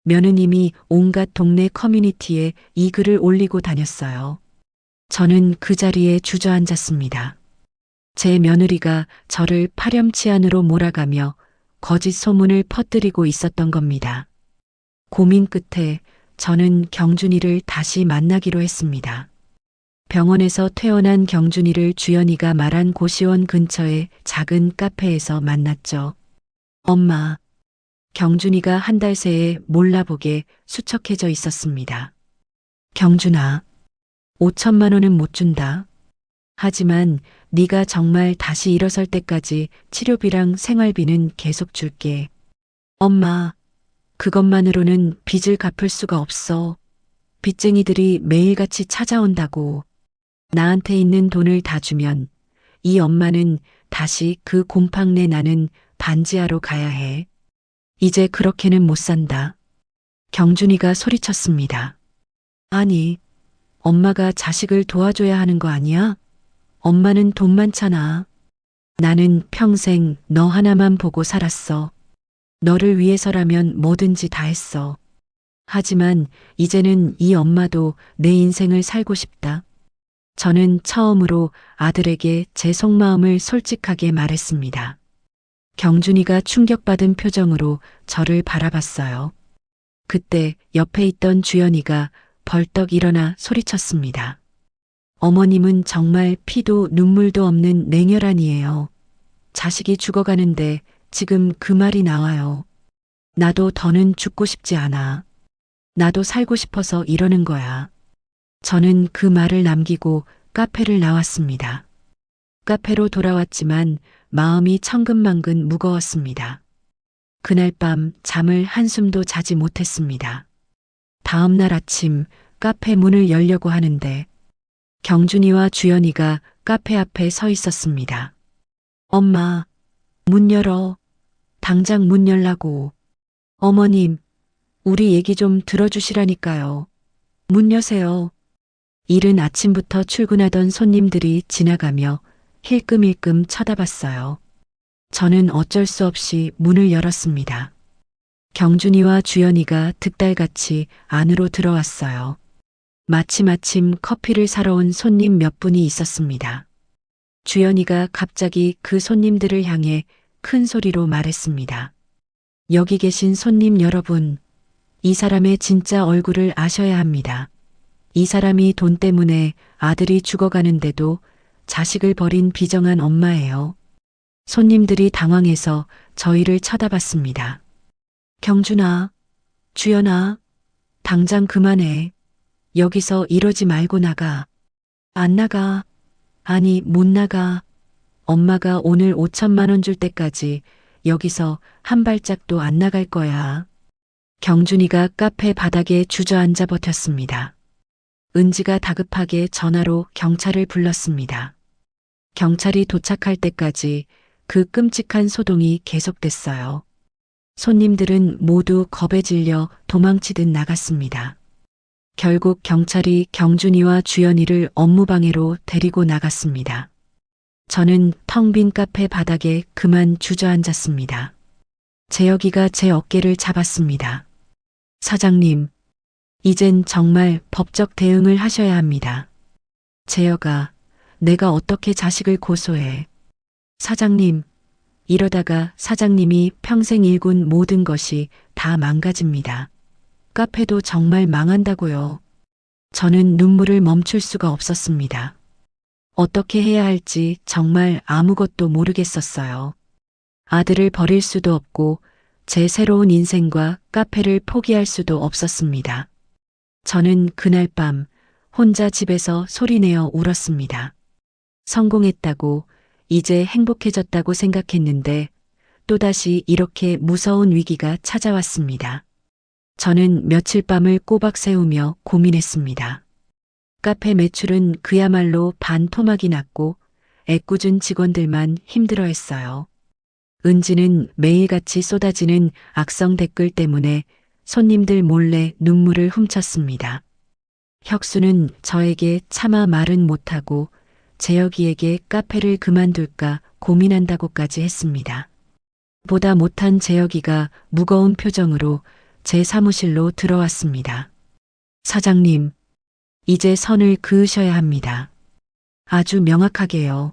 며느님이 온갖 동네 커뮤니티에 이 글을 올리고 다녔어요. 저는 그 자리에 주저앉았습니다. 제 며느리가 저를 파렴치한으로 몰아가며 거짓 소문을 퍼뜨리고 있었던 겁니다. 고민 끝에 저는 경준이를 다시 만나기로 했습니다. 병원에서 퇴원한 경준이를 주연이가 말한 고시원 근처의 작은 카페에서 만났죠. 엄마, 경준이가 한 달 새에 몰라보게 수척해져 있었습니다. 경준아, 5천만 원은 못 준다. 하지만 네가 정말 다시 일어설 때까지 치료비랑 생활비는 계속 줄게. 엄마, 그것만으로는 빚을 갚을 수가 없어. 빚쟁이들이 매일같이 찾아온다고. 나한테 있는 돈을 다 주면 이 엄마는 다시 그 곰팡내 나는 반지하로 가야 해. 이제 그렇게는 못 산다. 경준이가 소리쳤습니다. 아니, 엄마가 자식을 도와줘야 하는 거 아니야? 엄마는 돈 많잖아. 나는 평생 너 하나만 보고 살았어. 너를 위해서라면 뭐든지 다 했어. 하지만 이제는 이 엄마도 내 인생을 살고 싶다. 저는 처음으로 아들에게 제 속마음을 솔직하게 말했습니다. 경준이가 충격받은 표정으로 저를 바라봤어요. 그때 옆에 있던 주연이가 벌떡 일어나 소리쳤습니다. 어머님은 정말 피도 눈물도 없는 냉혈한이에요. 자식이 죽어가는데 지금 그 말이 나와요. 나도 더는 죽고 싶지 않아. 나도 살고 싶어서 이러는 거야. 저는 그 말을 남기고 카페를 나왔습니다. 카페로 돌아왔지만 마음이 천근만근 무거웠습니다. 그날 밤 잠을 한숨도 자지 못했습니다. 다음 날 아침 카페 문을 열려고 하는데 경준이와 주연이가 카페 앞에 서 있었습니다. 엄마, 문 열어. 당장 문 열라고. 어머님, 우리 얘기 좀 들어주시라니까요. 문 여세요. 이른 아침부터 출근하던 손님들이 지나가며 힐끔힐끔 쳐다봤어요. 저는 어쩔 수 없이 문을 열었습니다. 경준이와 주연이가 득달같이 안으로 들어왔어요. 마침 커피를 사러 온 손님 몇 분이 있었습니다. 주연이가 갑자기 그 손님들을 향해 큰 소리로 말했습니다. 여기 계신 손님 여러분, 이 사람의 진짜 얼굴을 아셔야 합니다. 이 사람이 돈 때문에 아들이 죽어가는데도 자식을 버린 비정한 엄마예요. 손님들이 당황해서 저희를 쳐다봤습니다. 경준아, 주연아, 당장 그만해. 여기서 이러지 말고 나가. 안 나가. 아니, 못 나가. 엄마가 오늘 5천만 원 줄 때까지 여기서 한 발짝도 안 나갈 거야. 경준이가 카페 바닥에 주저앉아 버텼습니다. 은지가 다급하게 전화로 경찰을 불렀습니다. 경찰이 도착할 때까지 그 끔찍한 소동이 계속됐어요. 손님들은 모두 겁에 질려 도망치듯 나갔습니다. 결국 경찰이 경준이와 주연이를 업무방해로 데리고 나갔습니다. 저는 텅 빈 카페 바닥에 그만 주저앉았습니다. 재혁이가 제 어깨를 잡았습니다. 사장님, 이젠 정말 법적 대응을 하셔야 합니다. 재혁아, 내가 어떻게 자식을 고소해. 사장님, 이러다가 사장님이 평생 일군 모든 것이 다 망가집니다. 카페도 정말 망한다고요. 저는 눈물을 멈출 수가 없었습니다. 어떻게 해야 할지 정말 아무것도 모르겠었어요. 아들을 버릴 수도 없고 제 새로운 인생과 카페를 포기할 수도 없었습니다. 저는 그날 밤 혼자 집에서 소리내어 울었습니다. 성공했다고, 이제 행복해졌다고 생각했는데 또다시 이렇게 무서운 위기가 찾아왔습니다. 저는 며칠 밤을 꼬박 새우며 고민했습니다. 카페 매출은 그야말로 반토막이 났고 애꿎은 직원들만 힘들어했어요. 은지는 매일같이 쏟아지는 악성 댓글 때문에 손님들 몰래 눈물을 훔쳤습니다. 혁수는 저에게 차마 말은 못하고 재혁이에게 카페를 그만둘까 고민한다고까지 했습니다. 보다 못한 재혁이가 무거운 표정으로 제 사무실로 들어왔습니다. 사장님, 이제 선을 그으셔야 합니다. 아주 명확하게요.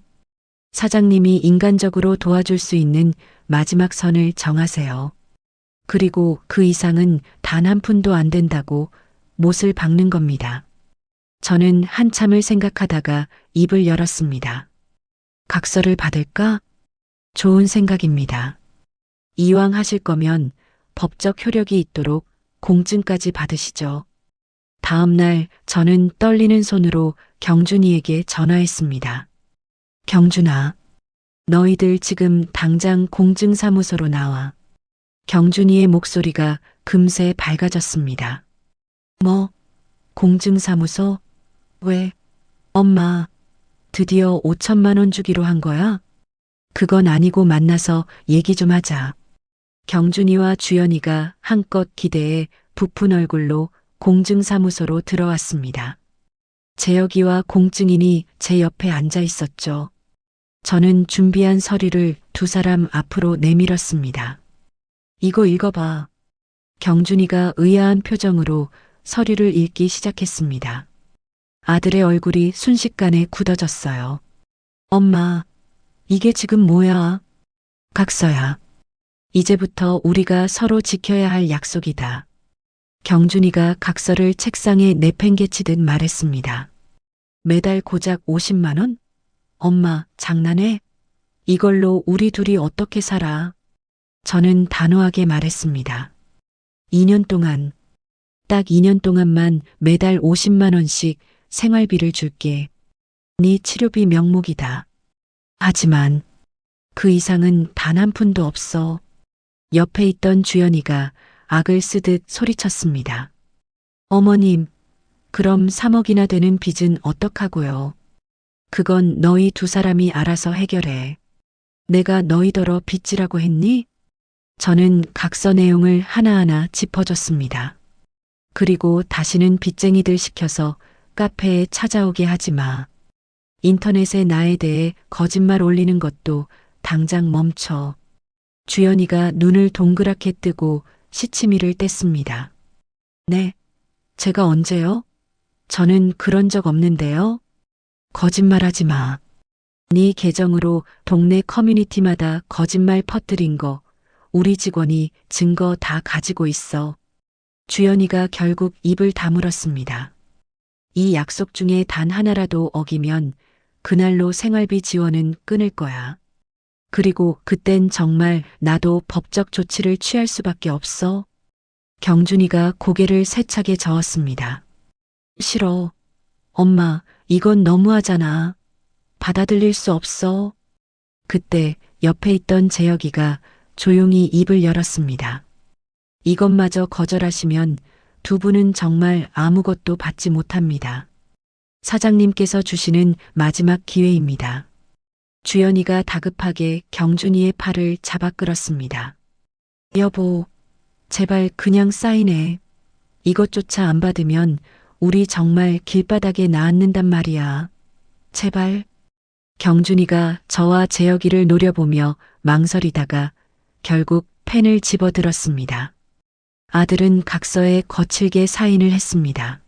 사장님이 인간적으로 도와줄 수 있는 마지막 선을 정하세요. 그리고 그 이상은 단 한 푼도 안 된다고 못을 박는 겁니다. 저는 한참을 생각하다가 입을 열었습니다. 각서를 받을까? 좋은 생각입니다. 이왕 하실 거면 법적 효력이 있도록 공증까지 받으시죠. 다음 날 저는 떨리는 손으로 경준이에게 전화했습니다. 경준아, 너희들 지금 당장 공증사무소로 나와. 경준이의 목소리가 금세 밝아졌습니다. 뭐, 공증사무소? 왜? 엄마, 드디어 5천만 원 주기로 한 거야? 그건 아니고 만나서 얘기 좀 하자. 경준이와 주연이가 한껏 기대해 부푼 얼굴로 공증사무소로 들어왔습니다. 재혁이와 공증인이 제 옆에 앉아 있었죠. 저는 준비한 서류를 두 사람 앞으로 내밀었습니다. 이거 읽어봐. 경준이가 의아한 표정으로 서류를 읽기 시작했습니다. 아들의 얼굴이 순식간에 굳어졌어요. 엄마, 이게 지금 뭐야? 각서야. 이제부터 우리가 서로 지켜야 할 약속이다. 경준이가 각서를 책상에 내팽개치듯 말했습니다. 매달 고작 50만 원? 엄마, 장난해? 이걸로 우리 둘이 어떻게 살아? 저는 단호하게 말했습니다. 2년 동안, 딱 2년 동안만 매달 50만 원씩 생활비를 줄게. 네 치료비 명목이다. 하지만 그 이상은 단 한 푼도 없어. 옆에 있던 주연이가 악을 쓰듯 소리쳤습니다. 어머님, 그럼 3억이나 되는 빚은 어떡하고요? 그건 너희 두 사람이 알아서 해결해. 내가 너희더러 빚지라고 했니? 저는 각서 내용을 하나하나 짚어줬습니다. 그리고 다시는 빚쟁이들 시켜서 카페에 찾아오게 하지 마. 인터넷에 나에 대해 거짓말 올리는 것도 당장 멈춰. 주연이가 눈을 동그랗게 뜨고 시치미를 뗐습니다. 네, 제가 언제요? 저는 그런 적 없는데요. 거짓말하지 마. 네 계정으로 동네 커뮤니티마다 거짓말 퍼뜨린 거 우리 직원이 증거 다 가지고 있어. 주연이가 결국 입을 다물었습니다. 이 약속 중에 단 하나라도 어기면 그날로 생활비 지원은 끊을 거야. 그리고 그땐 정말 나도 법적 조치를 취할 수밖에 없어. 경준이가 고개를 세차게 저었습니다. 싫어. 엄마, 이건 너무하잖아. 받아들일 수 없어. 그때 옆에 있던 재혁이가 조용히 입을 열었습니다. 이것마저 거절하시면 두 분은 정말 아무것도 받지 못합니다. 사장님께서 주시는 마지막 기회입니다. 주연이가 다급하게 경준이의 팔을 잡아 끌었습니다. 여보, 제발 그냥 사인해. 이것조차 안 받으면 우리 정말 길바닥에 나앉는단 말이야. 제발. 경준이가 저와 재혁이를 노려보며 망설이다가 결국 펜을 집어들었습니다. 아들은 각서에 거칠게 사인을 했습니다.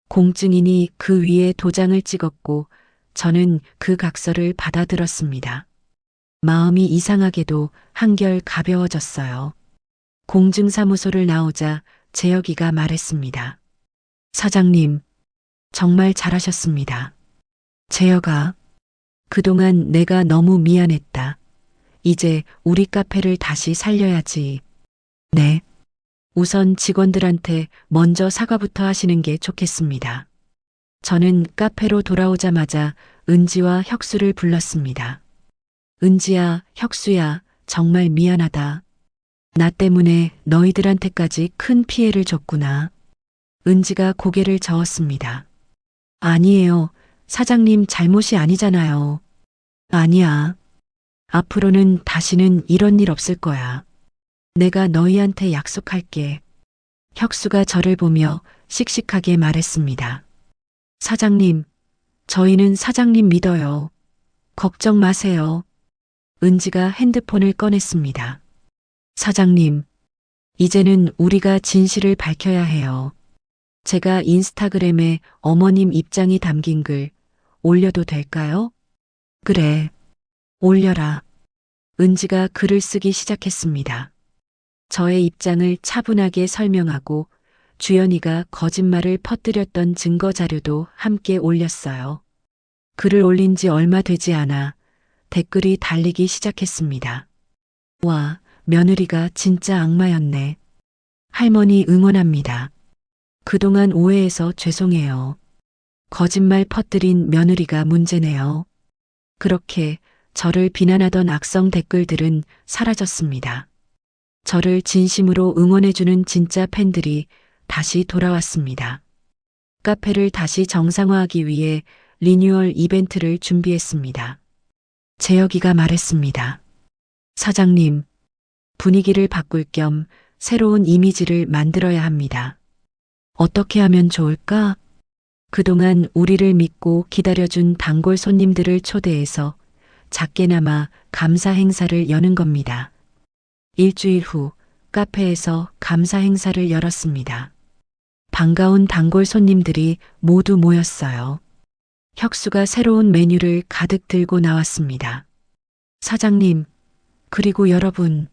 공증인이 그 위에 도장을 찍었고 저는 그 각서를 받아들었습니다. 마음이 이상하게도 한결 가벼워졌어요. 공증사무소를 나오자 재혁이가 말했습니다. 사장님, 정말 잘하셨습니다. 재혁아, 그동안 내가 너무 미안했다. 이제 우리 카페를 다시 살려야지. 네. 우선 직원들한테 먼저 사과부터 하시는 게 좋겠습니다. 저는 카페로 돌아오자마자 은지와 혁수를 불렀습니다. 은지야, 혁수야, 정말 미안하다. 나 때문에 너희들한테까지 큰 피해를 줬구나. 은지가 고개를 저었습니다. 아니에요. 사장님 잘못이 아니잖아요. 아니야. 앞으로는 다시는 이런 일 없을 거야. 내가 너희한테 약속할게. 혁수가 저를 보며 씩씩하게 말했습니다. 사장님, 저희는 사장님 믿어요. 걱정 마세요. 은지가 핸드폰을 꺼냈습니다. 사장님, 이제는 우리가 진실을 밝혀야 해요. 제가 인스타그램에 어머님 입장이 담긴 글 올려도 될까요? 그래, 올려라. 은지가 글을 쓰기 시작했습니다. 저의 입장을 차분하게 설명하고 주연이가 거짓말을 퍼뜨렸던 증거 자료도 함께 올렸어요. 글을 올린 지 얼마 되지 않아 댓글이 달리기 시작했습니다. 와, 며느리가 진짜 악마였네. 할머니 응원합니다. 그동안 오해해서 죄송해요. 거짓말 퍼뜨린 며느리가 문제네요. 그렇게 저를 비난하던 악성 댓글들은 사라졌습니다. 저를 진심으로 응원해주는 진짜 팬들이 다시 돌아왔습니다. 카페를 다시 정상화하기 위해 리뉴얼 이벤트를 준비했습니다. 재혁이가 말했습니다. 사장님, 분위기를 바꿀 겸 새로운 이미지를 만들어야 합니다. 어떻게 하면 좋을까? 그동안 우리를 믿고 기다려준 단골 손님들을 초대해서 작게나마 감사 행사를 여는 겁니다. 일주일 후 카페에서 감사 행사를 열었습니다. 반가운 단골 손님들이 모두 모였어요. 혁수가 새로운 메뉴를 가득 들고 나왔습니다. 사장님, 그리고 여러분,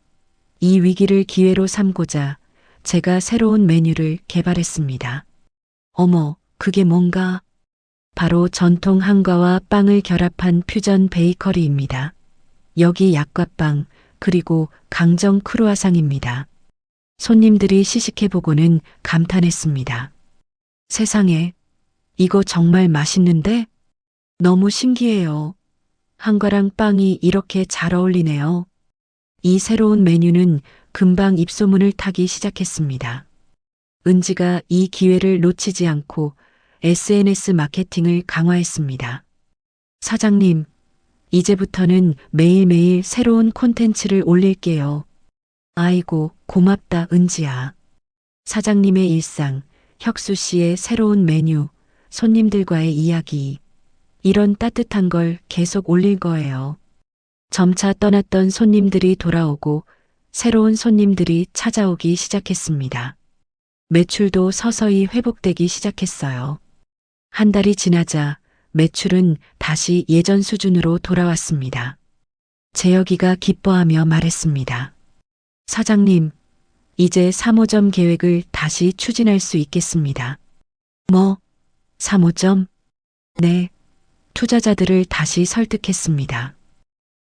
이 위기를 기회로 삼고자 제가 새로운 메뉴를 개발했습니다. 어머, 그게 뭔가? 바로 전통 한과와 빵을 결합한 퓨전 베이커리입니다. 여기 약과빵, 그리고 강정 크루아상입니다. 손님들이 시식해보고는 감탄했습니다. 세상에, 이거 정말 맛있는데? 너무 신기해요. 한과랑 빵이 이렇게 잘 어울리네요. 이 새로운 메뉴는 금방 입소문을 타기 시작했습니다. 은지가 이 기회를 놓치지 않고 SNS 마케팅을 강화했습니다. 사장님, 이제부터는 매일매일 새로운 콘텐츠를 올릴게요. 아이고, 고맙다, 은지야. 사장님의 일상, 혁수 씨의 새로운 메뉴, 손님들과의 이야기. 이런 따뜻한 걸 계속 올릴 거예요. 점차 떠났던 손님들이 돌아오고 새로운 손님들이 찾아오기 시작했습니다. 매출도 서서히 회복되기 시작했어요. 한 달이 지나자 매출은 다시 예전 수준으로 돌아왔습니다. 재혁이가 기뻐하며 말했습니다. 사장님, 이제 3호점 계획을 다시 추진할 수 있겠습니다. 뭐? 3호점? 네. 투자자들을 다시 설득했습니다.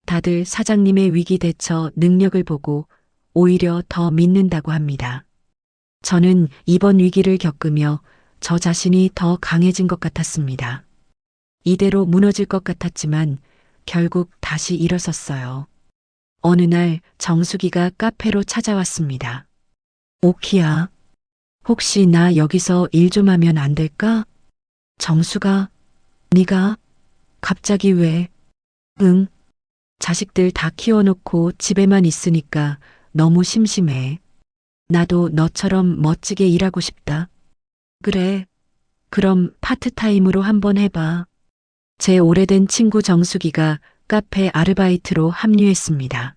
다들 사장님의 위기 대처 능력을 보고 오히려 더 믿는다고 합니다. 저는 이번 위기를 겪으며 저 자신이 더 강해진 것 같았습니다. 이대로 무너질 것 같았지만 결국 다시 일어섰어요. 어느 날 정수기가 카페로 찾아왔습니다. 오키야, 혹시 나 여기서 일 좀 하면 안 될까? 정수가, 네가? 갑자기 왜? 응, 자식들 다 키워놓고 집에만 있으니까 너무 심심해. 나도 너처럼 멋지게 일하고 싶다. 그래, 그럼 파트타임으로 한번 해봐. 제 오래된 친구 정수기가 카페 아르바이트로 합류했습니다.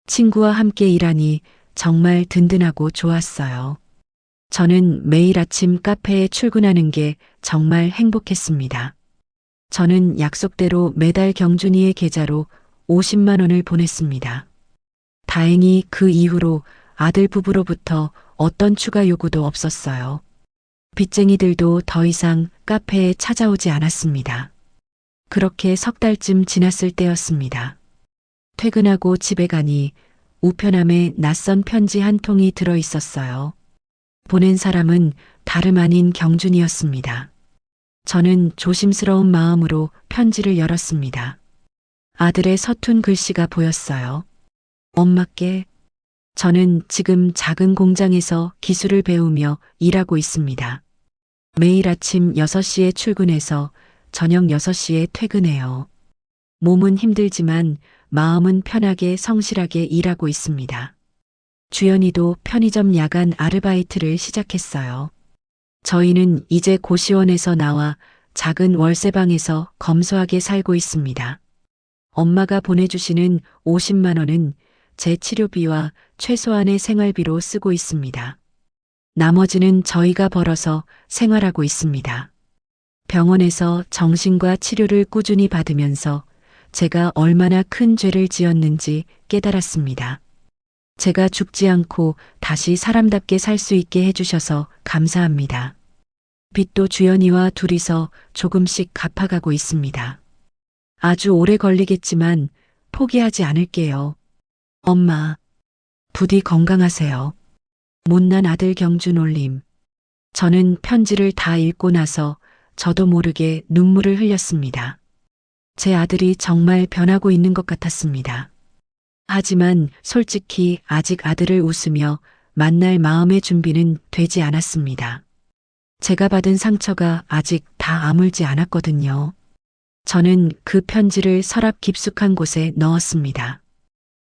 친구와 함께 일하니 정말 든든하고 좋았어요. 저는 매일 아침 카페에 출근하는 게 정말 행복했습니다. 저는 약속대로 매달 경준이의 계좌로 50만 원을 보냈습니다. 다행히 그 이후로 아들 부부로부터 어떤 추가 요구도 없었어요. 빚쟁이들도 더 이상 카페에 찾아오지 않았습니다. 그렇게 석 달쯤 지났을 때였습니다. 퇴근하고 집에 가니 우편함에 낯선 편지 한 통이 들어 있었어요. 보낸 사람은 다름 아닌 경준이었습니다. 저는 조심스러운 마음으로 편지를 열었습니다. 아들의 서툰 글씨가 보였어요. 엄마께, 저는 지금 작은 공장에서 기술을 배우며 일하고 있습니다. 매일 아침 6시에 출근해서 저녁 6시에 퇴근해요. 몸은 힘들지만 마음은 편하게 성실하게 일하고 있습니다. 주연이도 편의점 야간 아르바이트를 시작했어요. 저희는 이제 고시원에서 나와 작은 월세방에서 검소하게 살고 있습니다. 엄마가 보내주시는 50만 원은 제 치료비와 최소한의 생활비로 쓰고 있습니다. 나머지는 저희가 벌어서 생활하고 있습니다. 병원에서 정신과 치료를 꾸준히 받으면서 제가 얼마나 큰 죄를 지었는지 깨달았습니다. 제가 죽지 않고 다시 사람답게 살 수 있게 해주셔서 감사합니다. 빚도 주연이와 둘이서 조금씩 갚아가고 있습니다. 아주 오래 걸리겠지만 포기하지 않을게요. 엄마, 부디 건강하세요. 못난 아들 경준 올림. 저는 편지를 다 읽고 나서 저도 모르게 눈물을 흘렸습니다. 제 아들이 정말 변하고 있는 것 같았습니다. 하지만 솔직히 아직 아들을 웃으며 만날 마음의 준비는 되지 않았습니다. 제가 받은 상처가 아직 다 아물지 않았거든요. 저는 그 편지를 서랍 깊숙한 곳에 넣었습니다.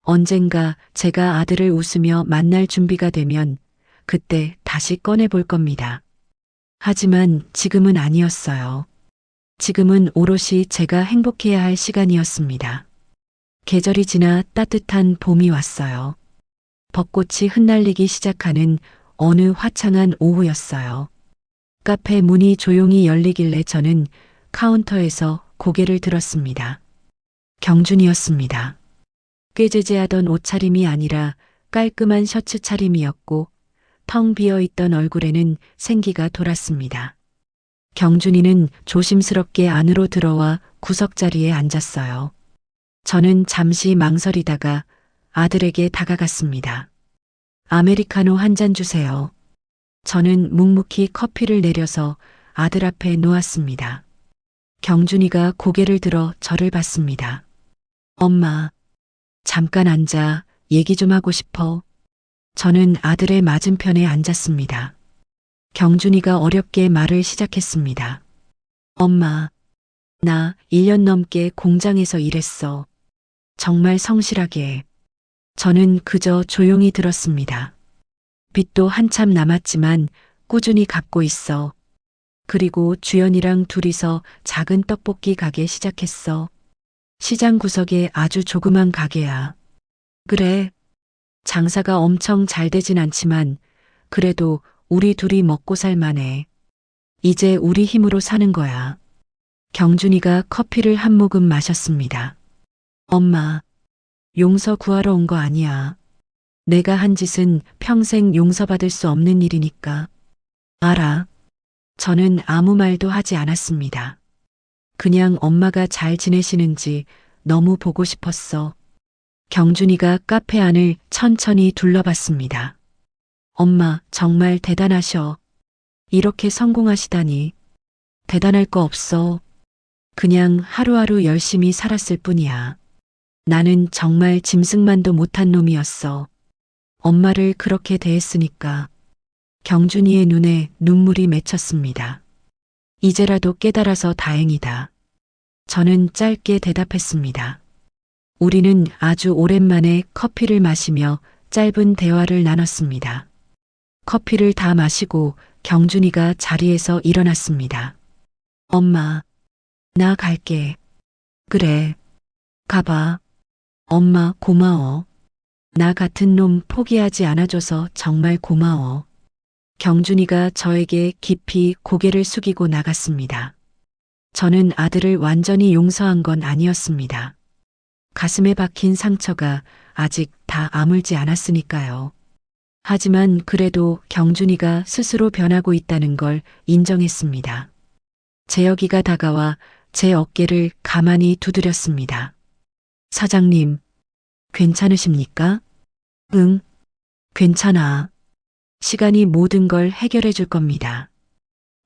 언젠가 제가 아들을 웃으며 만날 준비가 되면 그때 다시 꺼내볼 겁니다. 하지만 지금은 아니었어요. 지금은 오롯이 제가 행복해야 할 시간이었습니다. 계절이 지나 따뜻한 봄이 왔어요. 벚꽃이 흩날리기 시작하는 어느 화창한 오후였어요. 카페 문이 조용히 열리길래 저는 카운터에서 고개를 들었습니다. 경준이었습니다. 꾀죄죄하던 옷차림이 아니라 깔끔한 셔츠 차림이었고 텅 비어있던 얼굴에는 생기가 돌았습니다. 경준이는 조심스럽게 안으로 들어와 구석자리에 앉았어요. 저는 잠시 망설이다가 아들에게 다가갔습니다. 아메리카노 한 잔 주세요. 저는 묵묵히 커피를 내려서 아들 앞에 놓았습니다. 경준이가 고개를 들어 저를 봤습니다. 엄마, 잠깐 앉아 얘기 좀 하고 싶어. 저는 아들의 맞은편에 앉았습니다. 경준이가 어렵게 말을 시작했습니다. 엄마, 나 1년 넘게 공장에서 일했어. 정말 성실하게. 저는 그저 조용히 들었습니다. 빚도 한참 남았지만 꾸준히 갚고 있어. 그리고 주연이랑 둘이서 작은 떡볶이 가게 시작했어. 시장 구석에 아주 조그만 가게야. 그래. 장사가 엄청 잘 되진 않지만 그래도 우리 둘이 먹고 살 만해. 이제 우리 힘으로 사는 거야. 경준이가 커피를 한 모금 마셨습니다. 엄마, 용서 구하러 온 거 아니야. 내가 한 짓은 평생 용서받을 수 없는 일이니까. 알아. 저는 아무 말도 하지 않았습니다. 그냥 엄마가 잘 지내시는지 너무 보고 싶었어. 경준이가 카페 안을 천천히 둘러봤습니다. 엄마, 정말 대단하셔. 이렇게 성공하시다니. 대단할 거 없어. 그냥 하루하루 열심히 살았을 뿐이야. 나는 정말 짐승만도 못한 놈이었어. 엄마를 그렇게 대했으니까. 경준이의 눈에 눈물이 맺혔습니다. 이제라도 깨달아서 다행이다. 저는 짧게 대답했습니다. 우리는 아주 오랜만에 커피를 마시며 짧은 대화를 나눴습니다. 커피를 다 마시고 경준이가 자리에서 일어났습니다. 엄마, 나 갈게. 그래, 가봐. 엄마 고마워. 나 같은 놈 포기하지 않아줘서 정말 고마워. 경준이가 저에게 깊이 고개를 숙이고 나갔습니다. 저는 아들을 완전히 용서한 건 아니었습니다. 가슴에 박힌 상처가 아직 다 아물지 않았으니까요. 하지만 그래도 경준이가 스스로 변하고 있다는 걸 인정했습니다. 재혁이가 다가와 제 어깨를 가만히 두드렸습니다. 사장님, 괜찮으십니까? 응, 괜찮아. 시간이 모든 걸 해결해 줄 겁니다.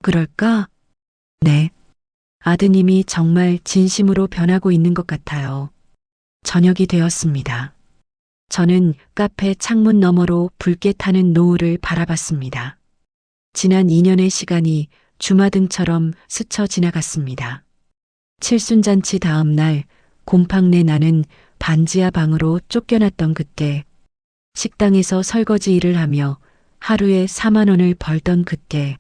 그럴까? 네. 아드님이 정말 진심으로 변하고 있는 것 같아요. 저녁이 되었습니다. 저는 카페 창문 너머로 붉게 타는 노을을 바라봤습니다. 지난 2년의 시간이 주마등처럼 스쳐 지나갔습니다. 칠순잔치 다음 날 곰팡내 나는 반지하 방으로 쫓겨났던 그때, 식당에서 설거지 일을 하며 하루에 4만 원을 벌던 그때,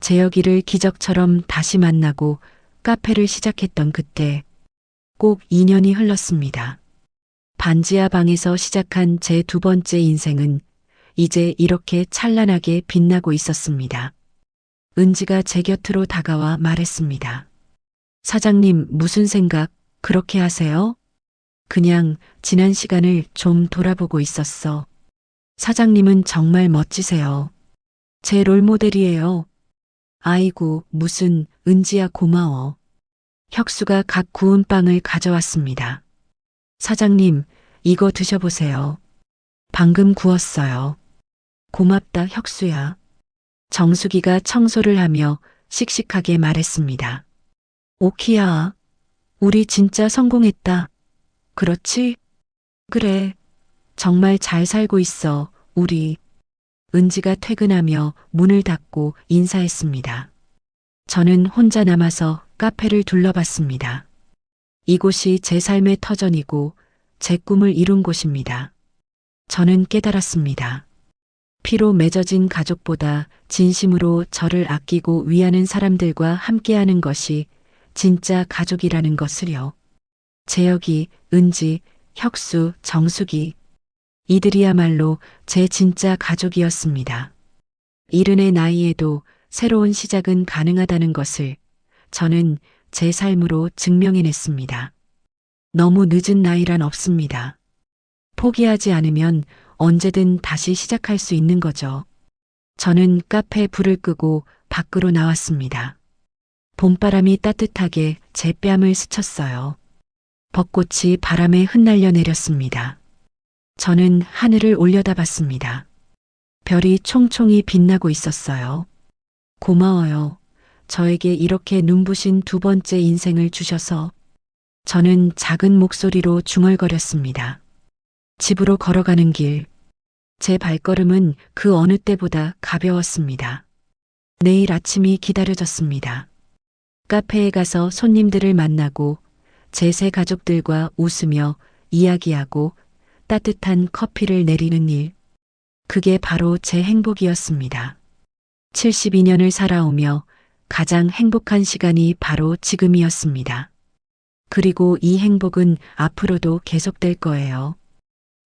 재혁이를 기적처럼 다시 만나고 카페를 시작했던 그때, 꼭 2년이 흘렀습니다. 반지하 방에서 시작한 제 두 번째 인생은 이제 이렇게 찬란하게 빛나고 있었습니다. 은지가 제 곁으로 다가와 말했습니다. 사장님, 무슨 생각 그렇게 하세요? 그냥 지난 시간을 좀 돌아보고 있었어. 사장님은 정말 멋지세요. 제 롤모델이에요. 아이고, 무슨, 은지야 고마워. 혁수가 갓 구운 빵을 가져왔습니다. 사장님, 이거 드셔보세요. 방금 구웠어요. 고맙다, 혁수야. 정수기가 청소를 하며 씩씩하게 말했습니다. 오키야, 우리 진짜 성공했다. 그렇지? 그래. 정말 잘 살고 있어, 우리. 은지가 퇴근하며 문을 닫고 인사했습니다. 저는 혼자 남아서 카페를 둘러봤습니다. 이곳이 제 삶의 터전이고 제 꿈을 이룬 곳입니다. 저는 깨달았습니다. 피로 맺어진 가족보다 진심으로 저를 아끼고 위하는 사람들과 함께하는 것이 진짜 가족이라는 것을요. 재혁이, 은지, 혁수, 정숙이. 이들이야말로 제 진짜 가족이었습니다. 이른의 나이에도 새로운 시작은 가능하다는 것을 저는 제 삶으로 증명해냈습니다. 너무 늦은 나이란 없습니다. 포기하지 않으면 언제든 다시 시작할 수 있는 거죠. 저는 카페 불을 끄고 밖으로 나왔습니다. 봄바람이 따뜻하게 제 뺨을 스쳤어요. 벚꽃이 바람에 흩날려 내렸습니다. 저는 하늘을 올려다봤습니다. 별이 총총히 빛나고 있었어요. 고마워요. 저에게 이렇게 눈부신 두 번째 인생을 주셔서. 저는 작은 목소리로 중얼거렸습니다. 집으로 걸어가는 길. 제 발걸음은 그 어느 때보다 가벼웠습니다. 내일 아침이 기다려졌습니다. 카페에 가서 손님들을 만나고 제 세 가족들과 웃으며 이야기하고 따뜻한 커피를 내리는 일. 그게 바로 제 행복이었습니다. 72년을 살아오며 가장 행복한 시간이 바로 지금이었습니다. 그리고 이 행복은 앞으로도 계속될 거예요.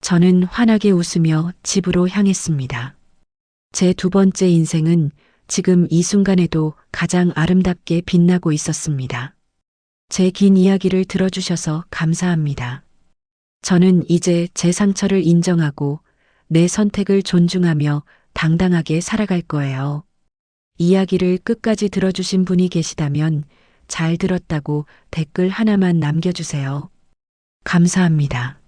저는 환하게 웃으며 집으로 향했습니다. 제 두 번째 인생은 지금 이 순간에도 가장 아름답게 빛나고 있었습니다. 제 긴 이야기를 들어주셔서 감사합니다. 저는 이제 제 상처를 인정하고 내 선택을 존중하며 당당하게 살아갈 거예요. 이야기를 끝까지 들어주신 분이 계시다면 잘 들었다고 댓글 하나만 남겨주세요. 감사합니다.